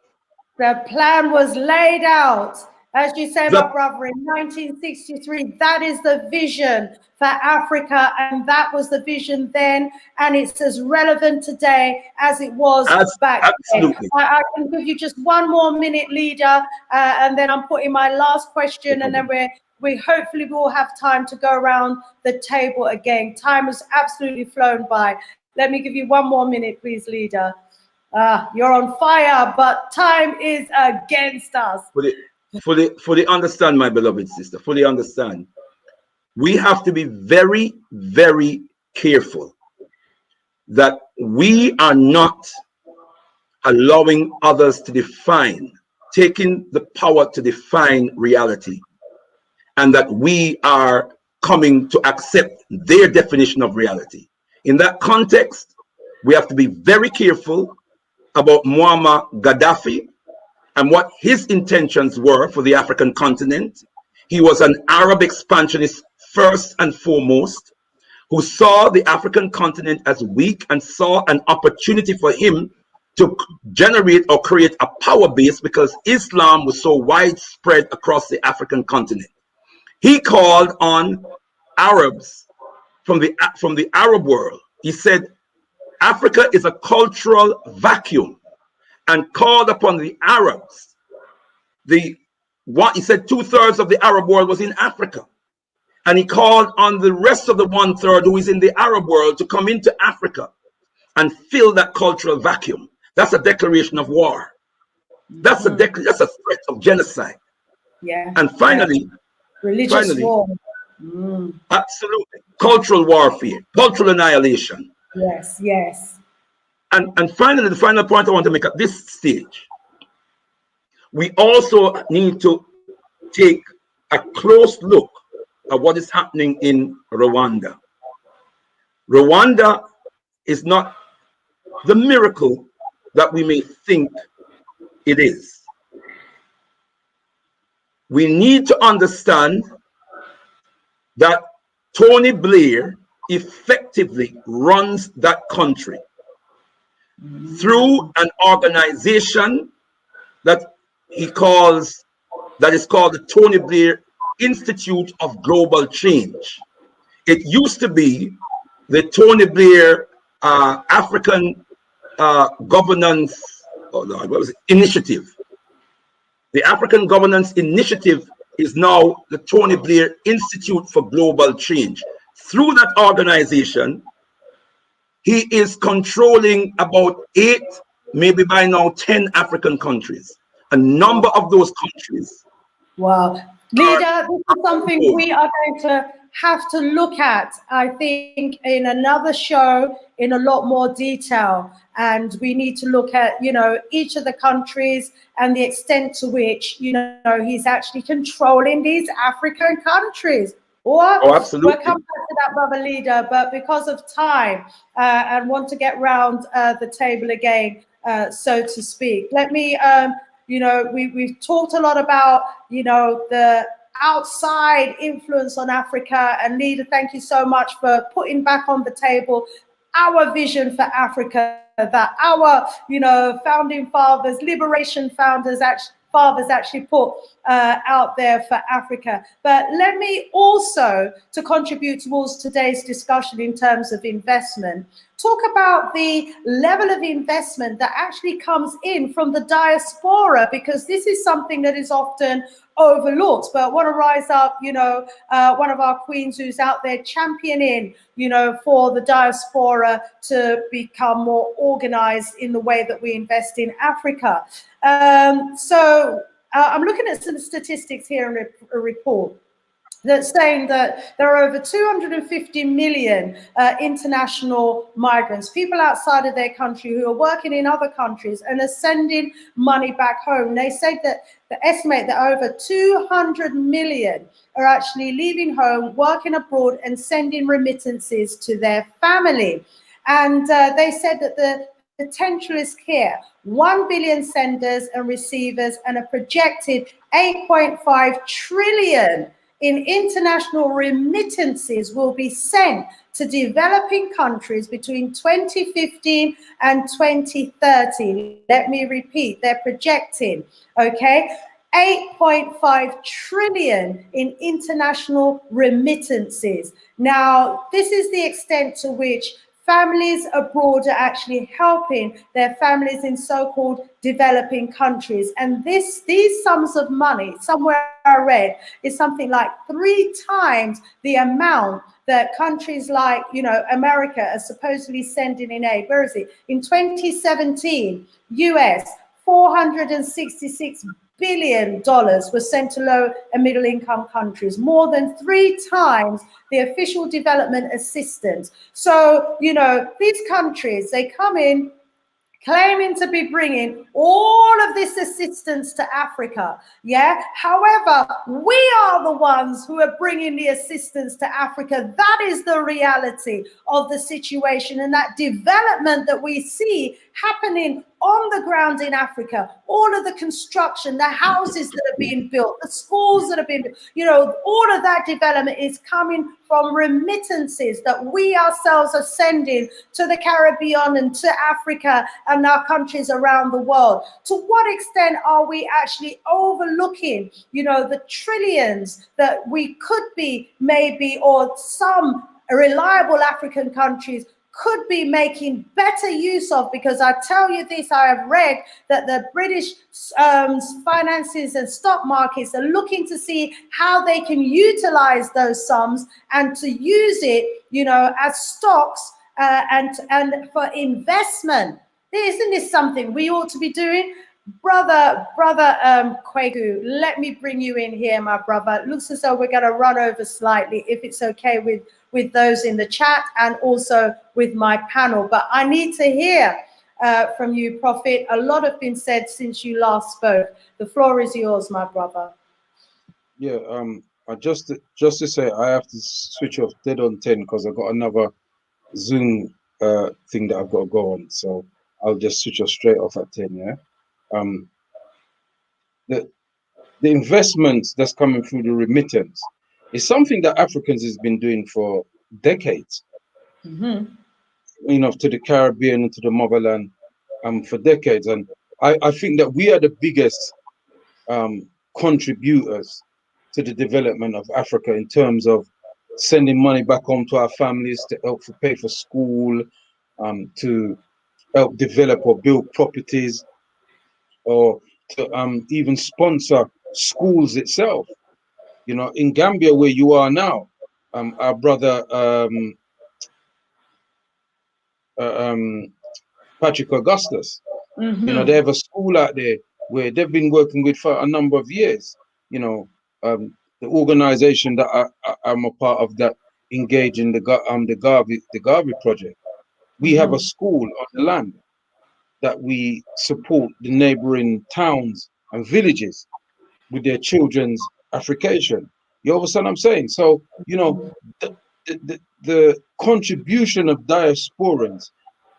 The plan was laid out, as you say, The- my brother, in 1963. That is the vision for Africa, and that was the vision then, and it's as relevant today as it was back absolutely. then. I can give you just one more minute, leader, and then I'm putting my last question, and then we hopefully will have time to go around the table again. Time has absolutely flown by. Let me give you one more minute, please, leader. You're on fire, but time is against us. Fully understand, my beloved sister. Fully understand. We have to be very, very careful that we are not allowing others to define, taking the power to define reality, and that we are coming to accept their definition of reality. In that context, we have to be very careful about Muammar Gaddafi and what his intentions were for the African continent. He was an Arab expansionist first and foremost, who saw the African continent as weak and saw an opportunity for him to generate or create a power base because Islam was so widespread across the African continent. He called on Arabs from the Arab world. He said, Africa is a cultural vacuum, and called upon the Arabs. He said 2/3 of the Arab world was in Africa. And he called on the rest of the 1/3 who is in the Arab world to come into Africa and fill that cultural vacuum. That's a declaration of war. That's a threat of genocide. Yeah. And finally, religious war. Absolutely. Cultural warfare, cultural annihilation. Yes, yes. And finally, the final point I want to make at this stage, we also need to take a close look at what is happening in Rwanda. Rwanda is not the miracle that we may think it is. We need to understand that Tony Blair effectively runs that country through an organization that is called the Tony Blair Institute of Global Change. It used to be the Tony Blair African Governance Initiative. The African Governance Initiative is now the Tony Blair Institute for Global Change. Through that organization, he is controlling about 8, maybe by now 10 African countries. A number of those countries. Wow. Leader, this is something we are going to have to look at, I think, in another show in a lot more detail. And we need to look at, each of the countries and the extent to which, he's actually controlling these African countries. Oh, absolutely. We'll come back to that, brother leader, but because of time and want to get round the table again, so to speak. Let me, we've talked a lot about, the outside influence on Africa. And leader, thank you so much for putting back on the table our vision for Africa, that our, founding fathers, liberation fathers actually put out there for Africa. But let me also, to contribute towards today's discussion in terms of investment, talk about the level of investment that actually comes in from the diaspora, because this is something that is often overlooked. But I want to rise up, one of our queens who's out there championing, for the diaspora to become more organized in the way that we invest in Africa. So I'm looking at some statistics here in a report that's saying that there are over 250 million international migrants, people outside of their country who are working in other countries and are sending money back home. They say that they estimate that over 200 million are actually leaving home, working abroad and sending remittances to their family. And they said that the potential is here. 1 billion senders and receivers and a projected 8.5 trillion in international remittances will be sent to developing countries between 2015 and 2030. Let me repeat, they're projecting, okay? 8.5 trillion in international remittances. Now, this is the extent to which Families abroad are actually helping their families in so-called developing countries. And these sums of money, somewhere I read, is something like 3 times the amount that countries like, America are supposedly sending in aid. Where is it? In 2017, US, $466 billion was sent to low and middle income countries, more than 3 times the official development assistance. So, these countries, they come in claiming to be bringing all of this assistance to Africa. Yeah. However, we are the ones who are bringing the assistance to Africa. That is the reality of the situation, and that development that we see happening on the ground in Africa, all of the construction, the houses that are being built, the schools that have been built, all of that development is coming from remittances that we ourselves are sending to the Caribbean and to Africa and our countries around the world. To what extent are we actually overlooking, the trillions that we could be maybe, or some reliable African countries could be making better use of? Because I tell you this, I have read that the British finances and stock markets are looking to see how they can utilize those sums and to use it, as stocks and for investment. Isn't this something we ought to be doing? Brother Kwegu, let me bring you in here, my brother. It looks as though we're going to run over slightly, if it's okay with those in the chat and also with my panel. But I need to hear from you, Prophet. A lot has been said since you last spoke. The floor is yours, my brother. Yeah, just to say, I have to switch off dead on 10 because I've got another Zoom thing that I've got to go on. So I'll just switch off straight off at 10, yeah? The investments that's coming through the remittance is something that Africans has been doing for decades. To the Caribbean and to the motherland for decades. And I think that we are the biggest contributors to the development of Africa in terms of sending money back home to our families to help pay for school, to help develop or build properties, or to even sponsor schools itself. In Gambia, where you are now, our brother Patrick Augustus, they have a school out there where they've been working with for a number of years. The organization that I'm a part of that engage in the Garvey project. We have a school on the land that we support the neighboring towns and villages with their children's Africation. You understand what I'm saying? So, the contribution of diasporans,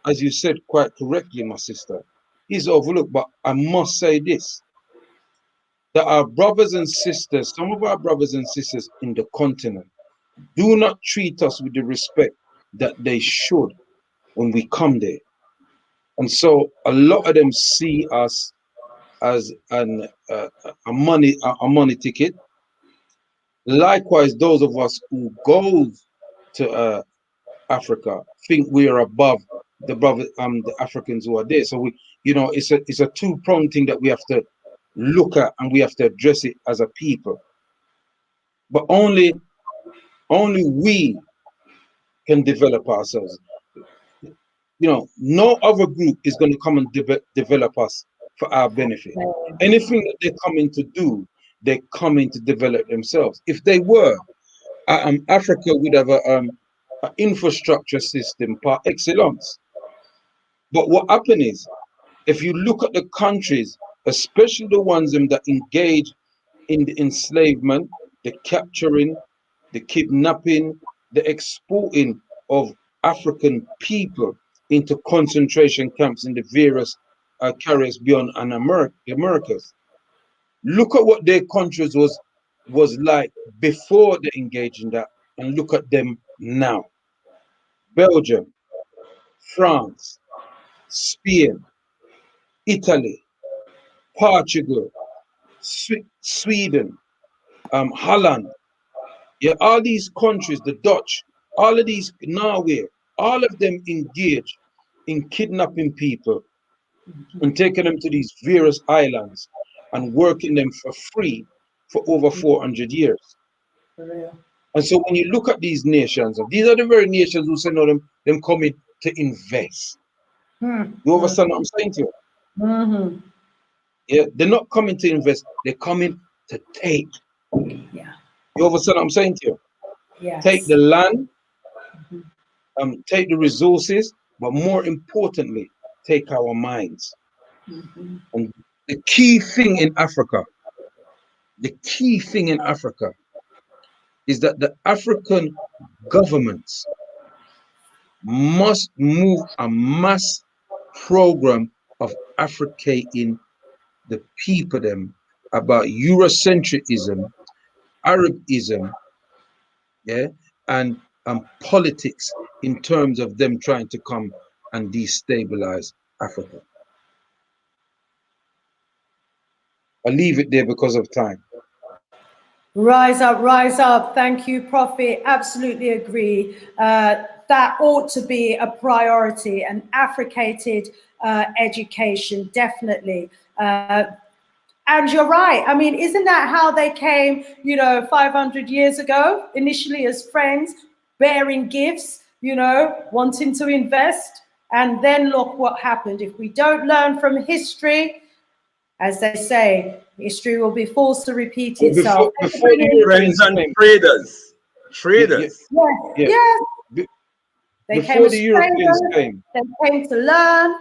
as you said quite correctly, my sister, is overlooked. But I must say this, that our brothers and sisters, some of our brothers and sisters in the continent, do not treat us with the respect that they should when we come there. And so a lot of them see us as a money ticket. Likewise, those of us who go to Africa think we are above the Africans who are there. So it's a two-pronged thing that we have to look at, and we have to address it as a people. But only we can develop ourselves. No other group is going to come and develop us for our benefit. Anything that they're coming to do, they're coming to develop themselves. If they were, Africa would have an infrastructure system par excellence. But what happened is, if you look at the countries, especially the ones that engage in the enslavement, the capturing, the kidnapping, the exporting of African people into concentration camps in the various carriers beyond Americas. Look at what their countries was like before they engaged in that, and look at them now. Belgium, France, Spain, Italy, Portugal, Sweden, Holland. Yeah, all these countries, the Dutch, all of these, Norway, all of them engage in kidnapping people and taking them to these various islands and working them for free for over 400 years. For real. And so when you look at these nations, these are the very nations who say, no, them coming to invest. You understand what I'm saying to you? Yeah, they're not coming to invest, they're coming to take. Yeah. You understand what I'm saying to you? Yes. Take the land, take the resources, but more importantly, take our minds. And the key thing in Africa is that the African governments must move a mass program of Africating the people them about Eurocentrism, Arabism, yeah, and politics in terms of them trying to come and destabilize Africa. I'll leave it there because of time. Rise up, rise up. Thank you, Prophet. Absolutely agree. That ought to be a priority, an Africated education, definitely. And you're right. I mean, isn't that how they came, 500 years ago, initially as friends, bearing gifts, wanting to invest? And then look what happened. If we don't learn from history, as they say, history will be forced to repeat itself. Before the Europeans and traders. Yes. They before the Europeans came. They came to learn.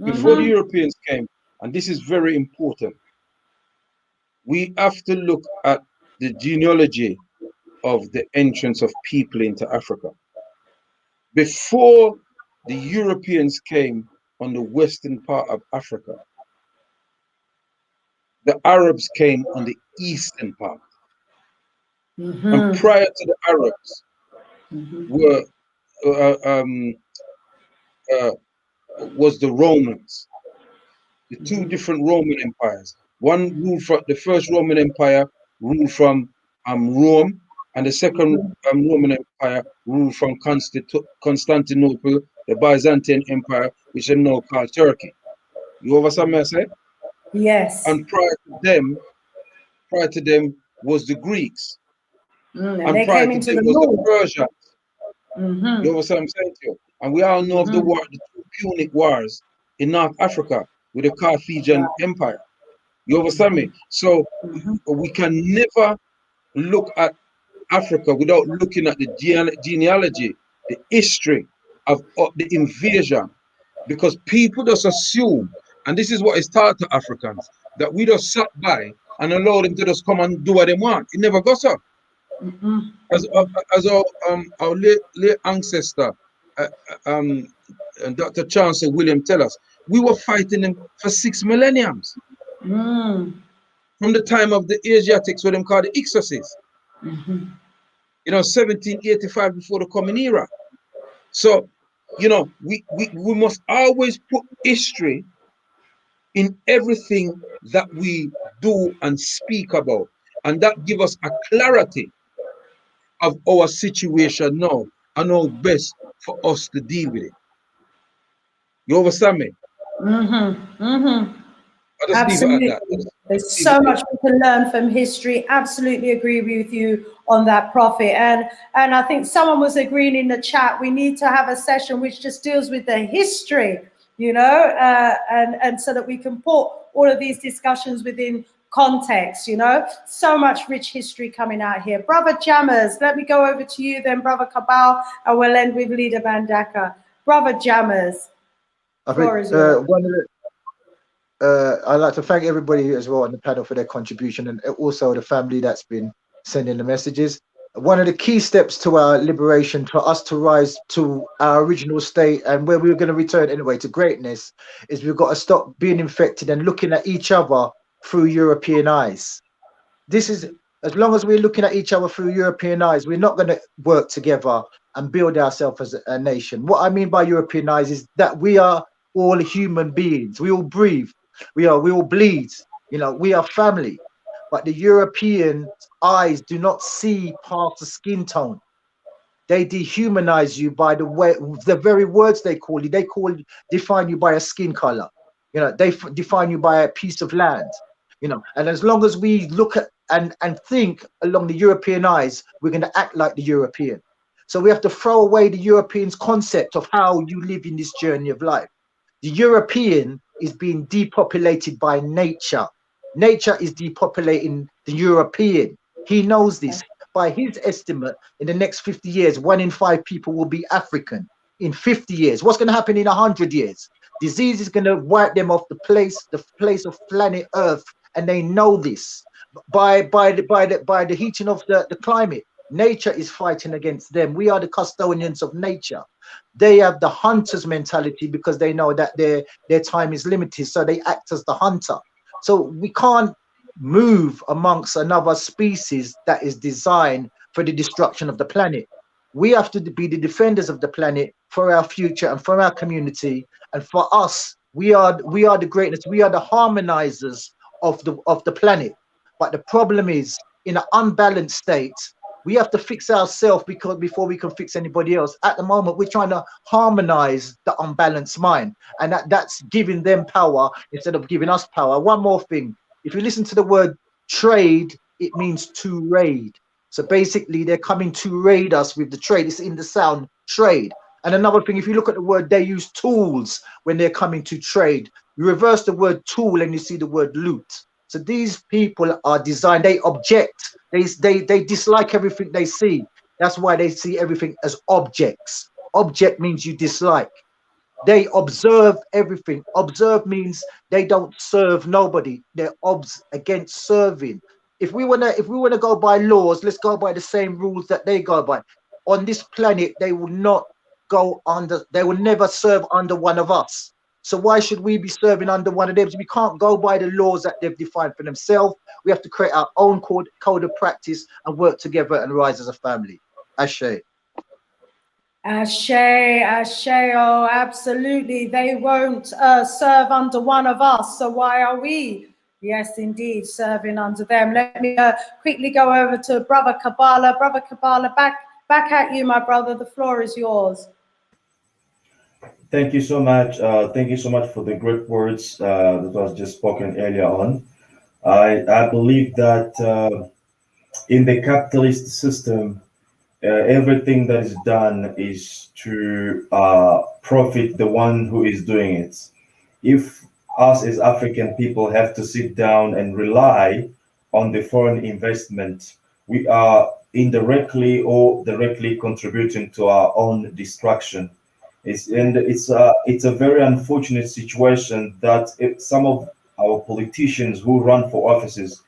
Before the Europeans came, and this is very important, we have to look at the genealogy of the entrance of people into Africa. Before the Europeans came on the western part of Africa, the Arabs came on the eastern part. And prior to the Arabs was the Romans, the two different Roman empires. One ruled from the first Roman Empire ruled from Rome, and the second Roman Empire ruled from Constantinople, the Byzantine Empire, which is now called Turkey. You understand me I say? Yes. And prior to them was the Greeks. And they came into the was north. the Persians. You understand what I'm saying to you? And we all know of the two Punic wars in North Africa with the Carthaginian Empire. You understand me? So we can never look at Africa without looking at the genealogy, the history of the invasion, because people just assume, and this is what is taught to Africans, that we just sat by and allowed them to just come and do what they want. It never goes up. As our late ancestor, Dr. Chancellor William tell us, we were fighting them for 6 millenniums. From the time of the Asiatics, what them call the Ixosis. 1785 before the Common Era. So, we must always put history in everything that we do and speak about. And that gives us a clarity of our situation now and how best for us to deal with it. You understand me? Absolutely. There's so much we can learn from history. Absolutely agree with you on that, Prophet. And I think someone was agreeing in the chat, we need to have a session which just deals with the history, and so that we can put all of these discussions within context, so much rich history coming out here. Brother Jammers, let me go over to you then, Brother Kabal, and we'll end with Leader Bandaka. Brother Jammers. I think I'd like to thank everybody as well on the panel for their contribution, and also the family that's been sending the messages. One of the key steps to our liberation, for us to rise to our original state and where we're going to return anyway to greatness, is we've got to stop being infected and looking at each other through European eyes. This is, as long as we're looking at each other through European eyes, we're not going to work together and build ourselves as a nation. What I mean by European eyes is that we are all human beings. We all breathe. We all bleed. We are family. But the European eyes do not see past the skin tone. They dehumanize you by the way, the very words they call you. They define you by a skin color. You know, they define you by a piece of land. You know, and as long as we look at and think along the European eyes, we're going to act like the European. So we have to throw away the European's concept of how you live in this journey of life. The European is being depopulated by nature. Nature is depopulating the European. He knows this. By his estimate, in the next 50 years, 1 in 5 people will be African. In 50 years, what's going to happen in 100 years? Disease is going to wipe them off the place of planet Earth, and they know this. By the heating of the climate, nature is fighting against them. We are the custodians of nature. They have the hunter's mentality because they know that their time is limited, so they act as the hunter. So we can't move amongst another species that is designed for the destruction of the planet. We have to be the defenders of the planet for our future and for our community. And for us, we are the greatness. We are the harmonizers of the planet. But the problem is, in an unbalanced state, we have to fix ourselves before we can fix anybody else. At the moment, we're trying to harmonize the unbalanced mind, and that's giving them power instead of giving us power. One more thing. If you listen to the word trade, it means to raid. So basically, they're coming to raid us with the trade. It's in the sound trade. And another thing, if you look at the word, they use tools when they're coming to trade. You reverse the word tool and you see the word loot. So these people are designed, they object. They dislike everything they see. That's why they see everything as objects. Object means you dislike. They observe everything. Observe means they don't serve nobody. They're obs against serving. If we wanna go by laws, let's go by the same rules that they go by. On this planet, they will not go under. They will never serve under one of us. So why should we be serving under one of them? We can't go by the laws that they've defined for themselves. We have to create our own code of practice and work together and rise as a family. Ashe. Ashe, Ashe, oh, absolutely. They won't serve under one of us. So why are we? Yes, indeed, serving under them. Let me quickly go over to Brother Kabbalah. Brother Kabbalah, back at you, my brother. The floor is yours. Thank you so much. Thank you so much for the great words that was just spoken earlier on. I believe that in the capitalist system, everything that is done is to profit the one who is doing it. If us as African people have to sit down and rely on the foreign investment, we are indirectly or directly contributing to our own destruction. It's a very unfortunate situation that some of our politicians who run for offices,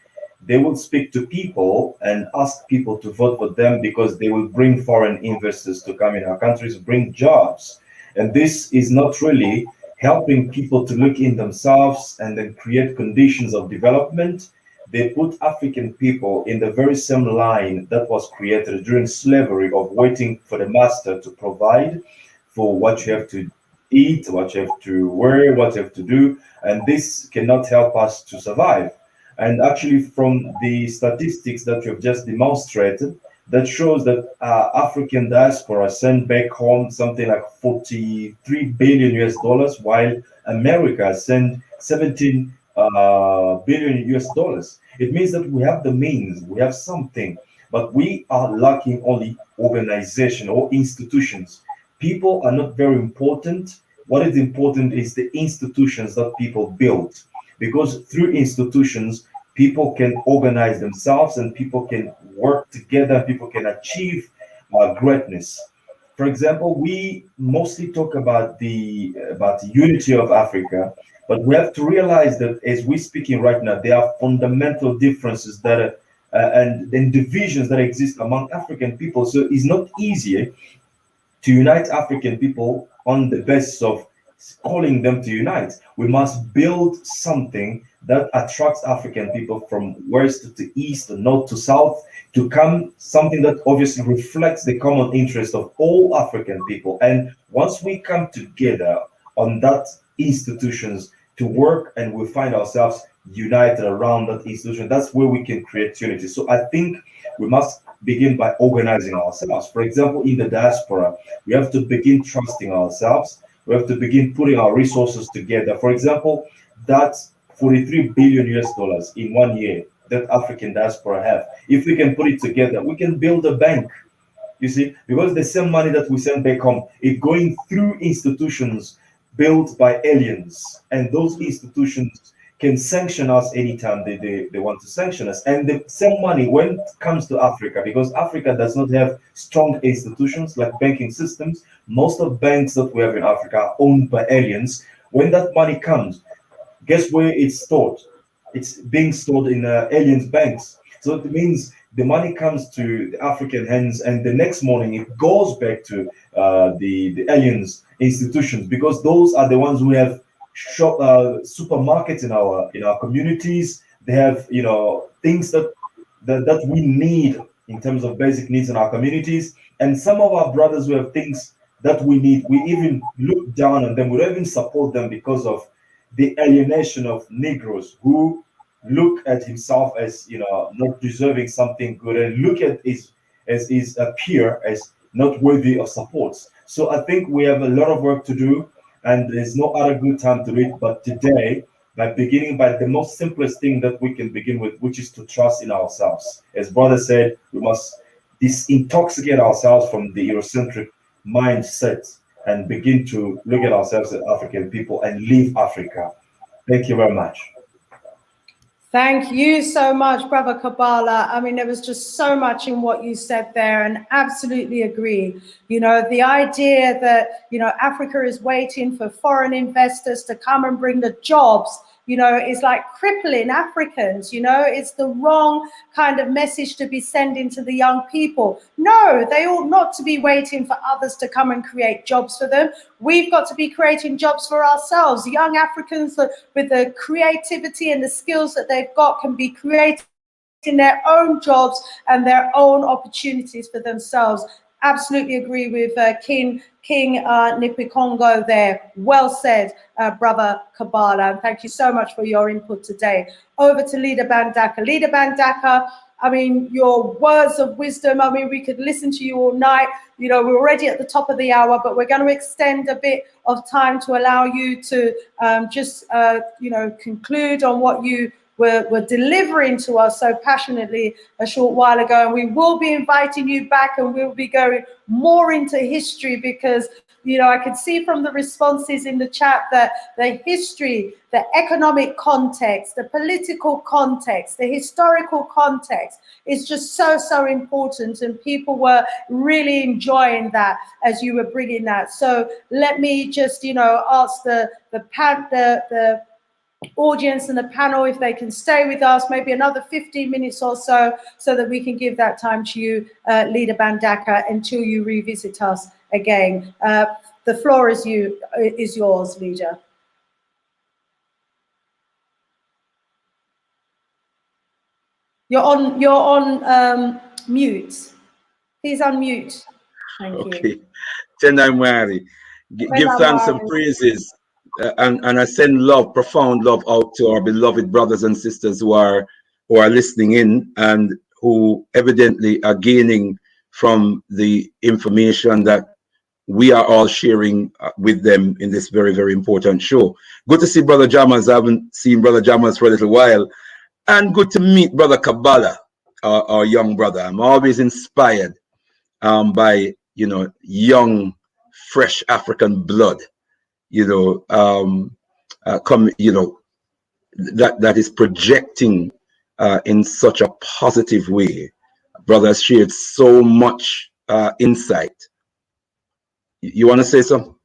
they will speak to people and ask people to vote for them because they will bring foreign investors to come in our countries, bring jobs. And this is not really helping people to look in themselves and then create conditions of development. They put African people in the very same line that was created during slavery of waiting for the master to provide for what you have to eat, what you have to wear, what you have to do. And this cannot help us to survive. And actually, from the statistics that you've just demonstrated, that shows that African diaspora sent back home something like 43 billion US dollars, while America sent 17 billion US dollars. It means that we have the means, we have something, but we are lacking only organization or institutions. People are not very important. What is important is the institutions that people build, because through institutions, people can organize themselves and people can work together, people can achieve greatness. For example, we mostly talk about the unity of Africa, but we have to realize that as we're speaking right now, there are fundamental differences that and divisions that exist among African people. So it's not easy to unite African people on the basis of calling them to unite. We must build something that attracts African people from west to east, north to south, to come, something that obviously reflects the common interest of all African people. And once we come together on that institutions to work and we find ourselves united around that institution, that's where we can create unity. So I think we must begin by organizing ourselves. For example, in the diaspora, we have to begin trusting ourselves. We have to begin putting our resources together. For example, that 43 billion US dollars in 1 year that African diaspora have, if we can put it together, we can build a bank. You see, because the same money that we send back home, it's going through institutions built by aliens, and those institutions can sanction us anytime they want to sanction us. And the same money, when it comes to Africa, because Africa does not have strong institutions like banking systems, most of banks that we have in Africa are owned by aliens. When that money comes, guess where it's stored? It's being stored in aliens' banks. So it means the money comes to the African hands, and the next morning it goes back to the aliens institutions, because those are the ones who have supermarkets in our communities. They have things that we need in terms of basic needs in our communities. And some of our brothers who have things that we need, we even look down on them. We don't even support them because of the alienation of Negroes who look at himself as not deserving something good, and look at his peer as not worthy of support. So I think we have a lot of work to do, and there's no other good time to do it but today, by beginning by the most simplest thing that we can begin with, which is to trust in ourselves. As brother said, we must disintoxicate ourselves from the Eurocentric mindset and begin to look at ourselves as African people and leave Africa. Thank you very much. Thank you so much, Brother Kabbalah. I mean, there was just so much in what you said there, and absolutely agree. The idea that, Africa is waiting for foreign investors to come and bring the jobs, is like crippling Africans. It's the wrong kind of message to be sending to the young people. No, they ought not to be waiting for others to come and create jobs for them. We've got to be creating jobs for ourselves. Young Africans with the creativity and the skills that they've got can be creating their own jobs and their own opportunities for themselves. Absolutely agree with King Nipikongo there. Well said, Brother Kabbalah. And thank you so much for your input today. Over to Leader Bandaka. Leader Bandaka, I mean, your words of wisdom, I mean, we could listen to you all night. We're already at the top of the hour, but we're going to extend a bit of time to allow you to conclude on what you were delivering to us so passionately a short while ago. And we will be inviting you back, and we'll be going more into history, because I could see from the responses in the chat that the history, the economic context, the political context, the historical context is just so important, and people were really enjoying that as you were bringing that. So let me just ask the audience and the panel if they can stay with us maybe another 15 minutes or so that we can give that time to you, Leader Bandaka, until you revisit us again. The floor is yours, Leader. You're on mute. Please unmute. Thank you. Tenai give thanks and praises. And I send love, profound love, out to our beloved brothers and sisters who are listening in, and who evidently are gaining from the information that we are all sharing with them in this very, very important show. Good to see Brother Jammers. I haven't seen Brother Jammers for a little while. And good to meet Brother Kabbalah, our young brother. I'm always inspired by, young, fresh African blood. That is projecting in such a positive way. Brother has shared so much insight. You want to say something?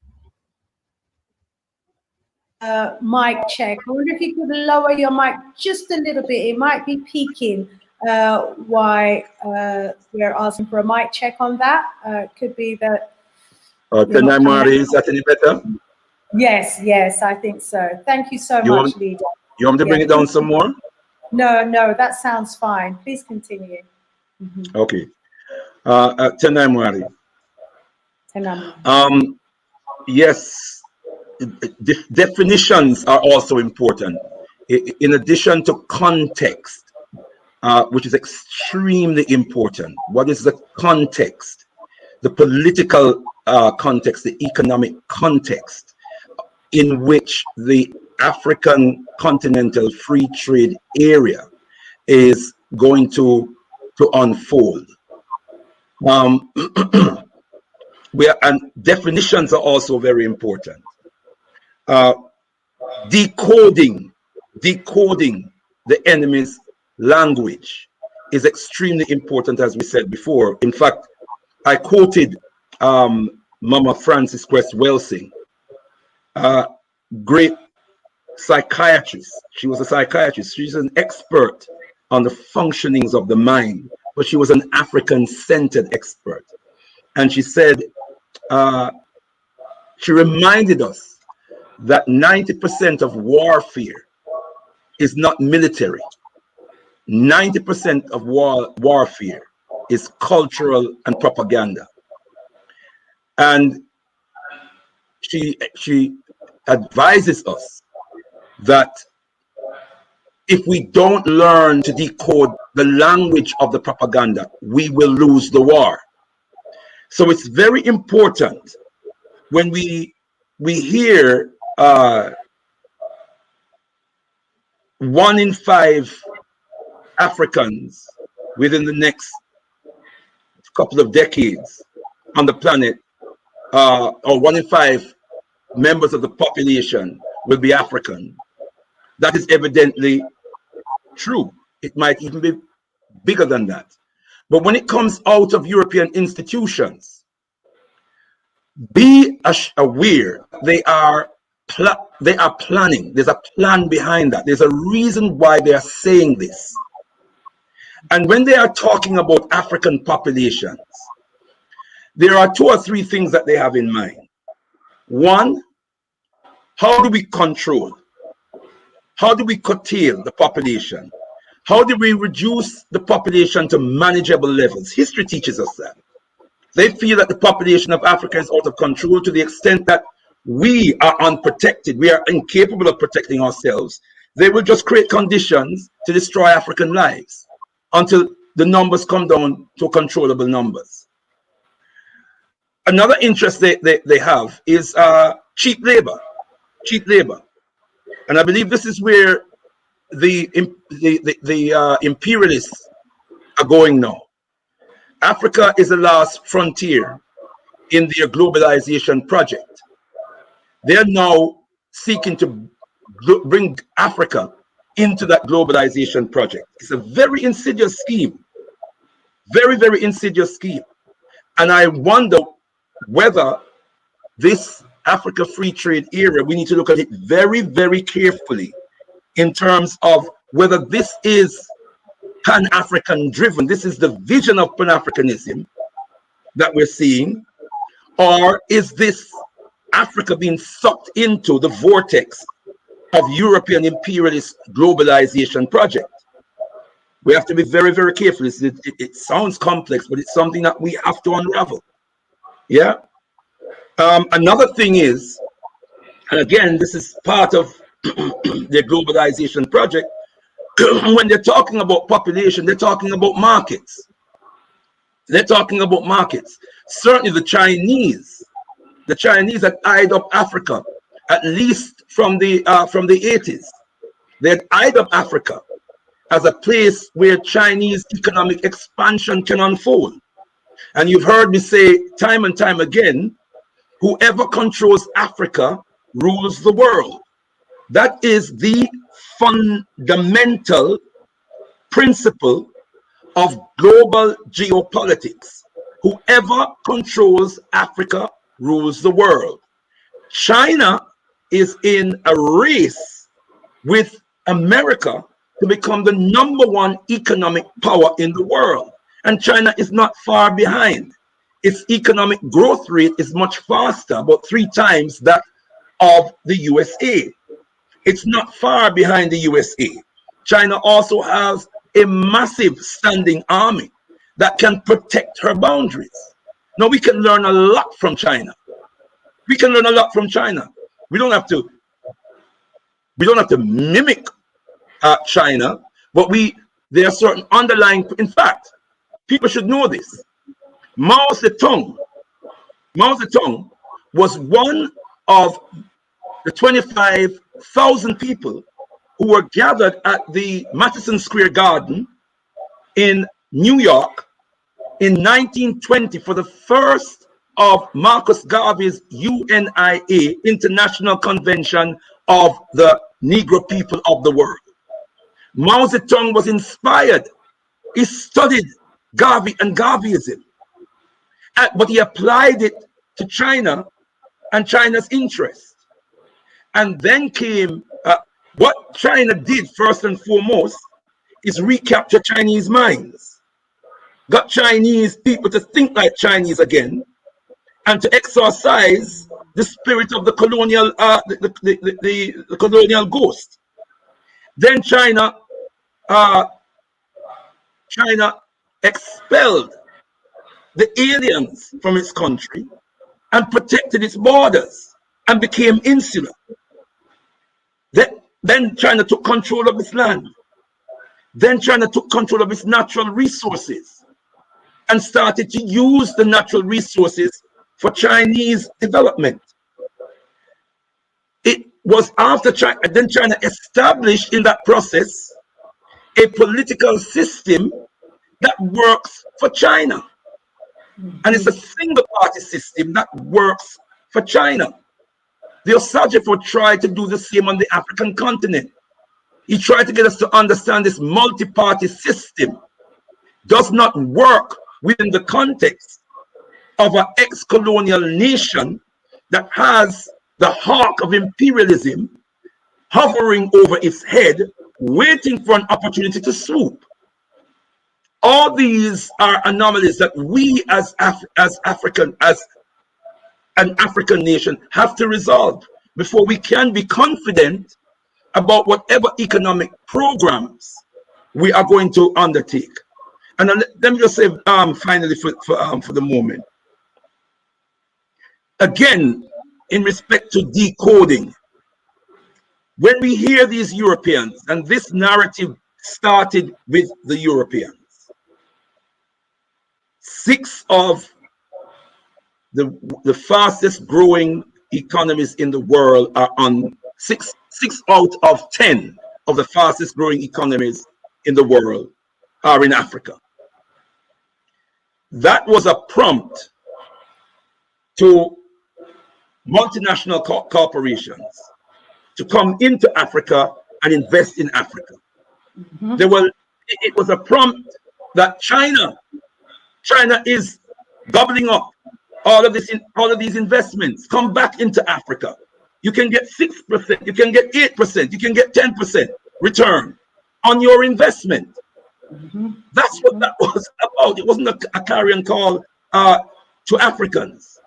Mic check. I wonder if you could lower your mic just a little bit. It might be peaking. Why we're asking for a mic check on that. Could be that. Is that any better? Yes, I think so. Thank you so much, Leader. You want me to bring it down some more? No, that sounds fine. Please continue. Okay. Tenai. Yes, definitions are also important. in addition to context, which is extremely important. What is the context? The political context, the economic context in which the African continental free trade area is going to unfold. And definitions are also very important. Decoding the enemy's language is extremely important, as we said before. In fact, I quoted Mama Frances Cress Welsing, great psychiatrist. She was a psychiatrist. She's an expert on the functionings of the mind, but she was an African-centered expert. And she said, she reminded us that 90% of warfare is not military. 90% of warfare is cultural and propaganda. And she advises us that if we don't learn to decode the language of the propaganda, we will lose the war. So it's very important when we hear 1 in 5 Africans within the next couple of decades on the planet, or 1 in 5 members of the population will be African. That is evidently true. It might even be bigger than that. But when it comes out of European institutions, be aware they are planning. There's a plan behind that. There's a reason why they are saying this. And when they are talking about African populations, there are 2 or 3 things that they have in mind. One, how do we control? How do we curtail the population? How do we reduce the population to manageable levels? History teaches us that. They feel that the population of Africa is out of control to the extent that we are unprotected. We are incapable of protecting ourselves. They will just create conditions to destroy African lives until the numbers come down to controllable numbers. Another interest they have is cheap labor. Cheap labor. And I believe this is where the imperialists are going now. Africa is the last frontier in their globalization project. They are now seeking to bring Africa into that globalization project. It's a very insidious scheme. Very, very insidious scheme. And I wonder whether this Africa free trade area, we need to look at it very, very carefully in terms of whether this is Pan-African driven. This is the vision of Pan-Africanism that we're seeing, or is this Africa being sucked into the vortex of European imperialist globalization project? We have to be very, very careful. It sounds complex, but it's something that we have to unravel. Yeah. Another thing is, and again, this is part of the globalization project. When they're talking about population, they're talking about markets. They're talking about markets. Certainly the Chinese had eyed up Africa, at least from the 80s. They had eyed up Africa as a place where Chinese economic expansion can unfold. And you've heard me say time and time again, whoever controls Africa rules the world. That is the fundamental principle of global geopolitics. Whoever controls Africa rules the world. China is in a race with America to become the #1 economic power in the world. And China is not far behind. Its economic growth rate is much faster, about 3 times that of the USA. It's not far behind the USA. China also has a massive standing army that can protect her boundaries. Now we can learn a lot from China. We can learn a lot from China. We don't have to mimic China, but there are certain underlying, in fact, people should know this. Mao Zedong was one of the 25,000 people who were gathered at the Madison Square Garden in New York in 1920 for the first of Marcus Garvey's UNIA, International Convention of the Negro People of the World. Mao Zedong was inspired. He studied Garvey and Garveyism, but he applied it to China and China's interest. And then came what China did first and foremost is recapture Chinese minds, got Chinese people to think like Chinese again, and to exorcise the spirit of the colonial, the colonial ghost. Then China expelled the aliens from its country and protected its borders and became insular. Then China took control of its land. Then China took control of its natural resources and started to use the natural resources for Chinese development. It was after China, then China established in that process a political system that works for China. And it's a single party system that works for China. The Osagefo tried to do the same on the African continent. He tried to get us to understand this multi-party system does not work within the context of an ex-colonial nation that has the hawk of imperialism hovering over its head, waiting for an opportunity to swoop. All these are anomalies that we as an African nation have to resolve before we can be confident about whatever economic programs we are going to undertake. And let me just say finally for the moment, again, in respect to decoding, when we hear these Europeans, and this narrative started with the Europeans, 6 of the fastest growing economies in the world are on 6 out of 10 of the fastest growing economies in the world are in Africa. That was a prompt to multinational corporations to come into Africa and invest in Africa. It was a prompt that China is gobbling up all of these investments. Come back into Africa. You can get 6%, you can get 8%, you can get 10% return on your investment. That's what that was about. It wasn't a carrion call to Africans,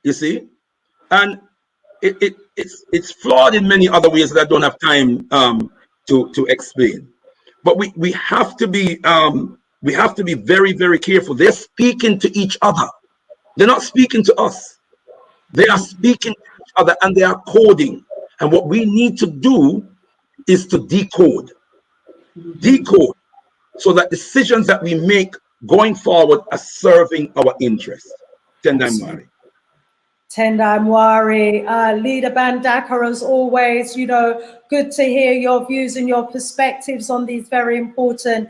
you see, and it's flawed in many other ways that I don't have time to explain. But we have to be very, very careful. They're speaking to each other. They're not speaking to us. They are speaking to each other and they are coding. And what we need to do is to decode. Decode so that decisions that we make going forward are serving our interests. Tendai Mwari. Tendai Mwari, Leader Bandaka, as always, good to hear your views and your perspectives on these very important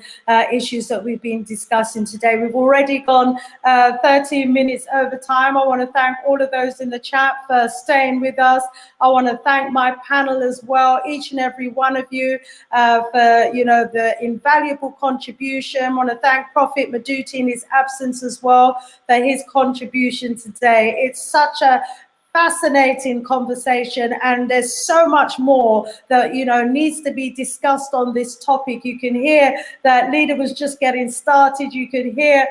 issues that we've been discussing today. We've already gone 13 minutes over time. I want to thank all of those in the chat for staying with us. I want to thank my panel as well, each and every one of you for, the invaluable contribution. I want to thank Prophet Maduti in his absence as well for his contribution today. It's such a fascinating conversation, and there's so much more that needs to be discussed on this topic. You can hear that Leader was just getting started. You could hear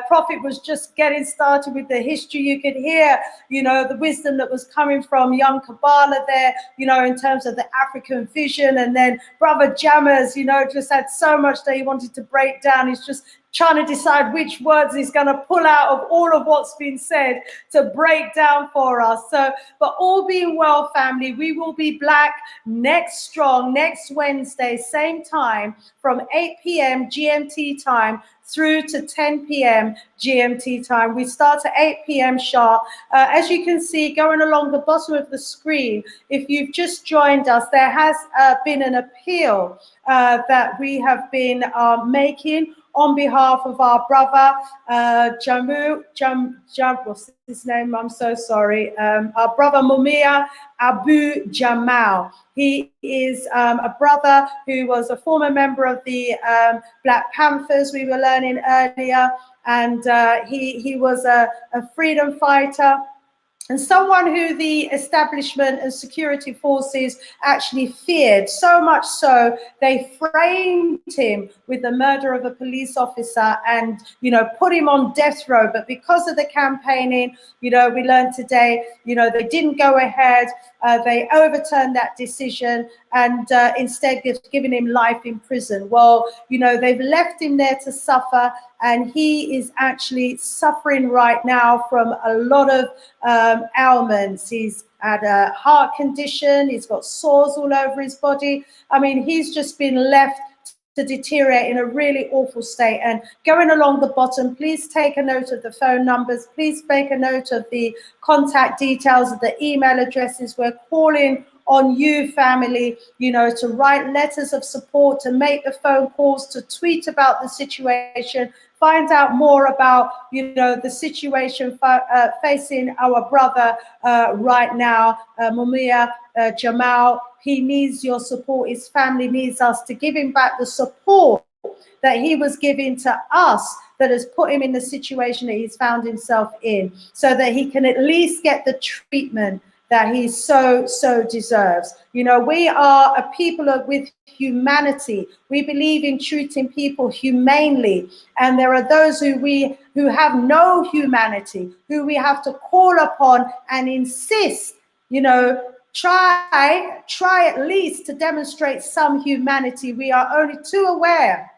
Prophet was just getting started with the history. You could hear the wisdom that was coming from young Kabbalah there, in terms of the African vision. And then Brother Jammers, just had so much that he wanted to break down. He's just trying to decide which words he's going to pull out of all of what's been said to break down for us. fast. So, but all being well, family, we will be back next Wednesday, same time, from 8 p.m. GMT time through to 10 p.m. GMT time. We start at 8 p.m. sharp. As you can see, going along the bottom of the screen, if you've just joined us, there has been an appeal that we have been making on behalf of our brother, what's his name? I'm so sorry. Our brother Mumia Abu-Jamal. He is a brother who was a former member of the Black Panthers, we were learning earlier, and he was a freedom fighter, and someone who the establishment and security forces actually feared, so much so they framed him with the murder of a police officer and, put him on death row. But because of the campaigning, we learned today, they didn't go ahead. They overturned that decision and instead given him life in prison. Well, they've left him there to suffer, and he is actually suffering right now from a lot of ailments. He's had a heart condition. He's got sores all over his body. I mean, he's just been left to deteriorate in a really awful state. And going along the bottom, please take a note of the phone numbers. Please make a note of the contact details, of the email addresses. We're calling on you, family, to write letters of support, to make the phone calls, to tweet about the situation, find out more about, the situation facing our brother right now, Mumia Jamal. He needs your support. His family needs us to give him back the support that he was giving to us, that has put him in the situation that he's found himself in, so that he can at least get the treatment that he so deserves. We are a people with humanity. We believe in treating people humanely, and there are those who have no humanity, who we have to call upon and insist, try at least to demonstrate some humanity. We are only too aware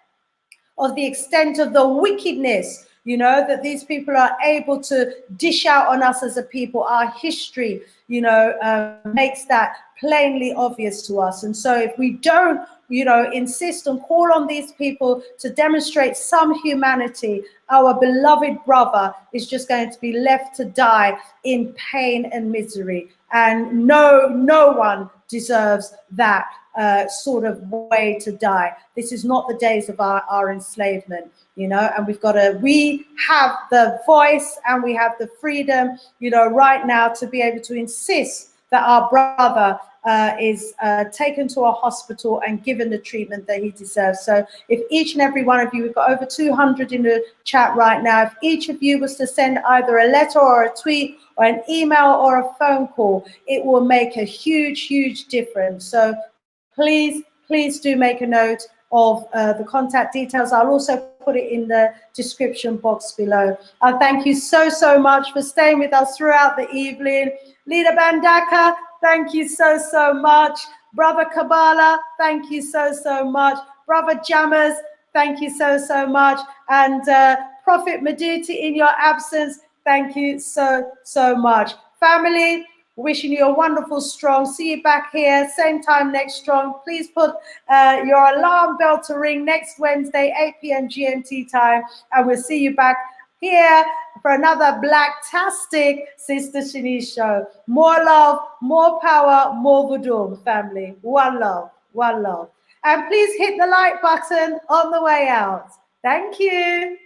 of the extent of the wickedness, that these people are able to dish out on us as a people. Our history, makes that plainly obvious to us. And so if we don't, insist and call on these people to demonstrate some humanity, our beloved brother is just going to be left to die in pain and misery. And no one deserves that sort of way to die. This is not the days of our enslavement, and we have the voice and we have the freedom, right now, to be able to insist that our brother is taken to a hospital and given the treatment that he deserves. So if each and every one of you, we've got over 200 in the chat right now, if each of you was to send either a letter or a tweet or an email or a phone call, it will make a huge difference. So please do make a note of the contact details. I'll also put it in the description box below. Thank you so much for staying with us throughout the evening. Leader Bandaka, thank you so much. Brother Kabbalah, thank you so much. Brother Jammers, thank you so much. And Prophet Maduti, in your absence, thank you so much. Family, wishing you a wonderful strong. See you back here, same time next strong. Please put your alarm bell to ring next Wednesday, 8 p.m. GMT time. And we'll see you back here for another Blacktastic Sister Shanice show. More love, more power, more voodoo, family. One love. And please hit the like button on the way out. Thank you.